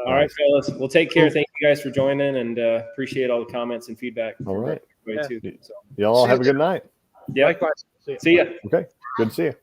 All right, fellas. Well, take care. Thank you guys for joining, and appreciate all the comments and feedback. All right. Too, so. Y'all have a good night. Yeah. Likewise. See ya. Okay. Good to see you.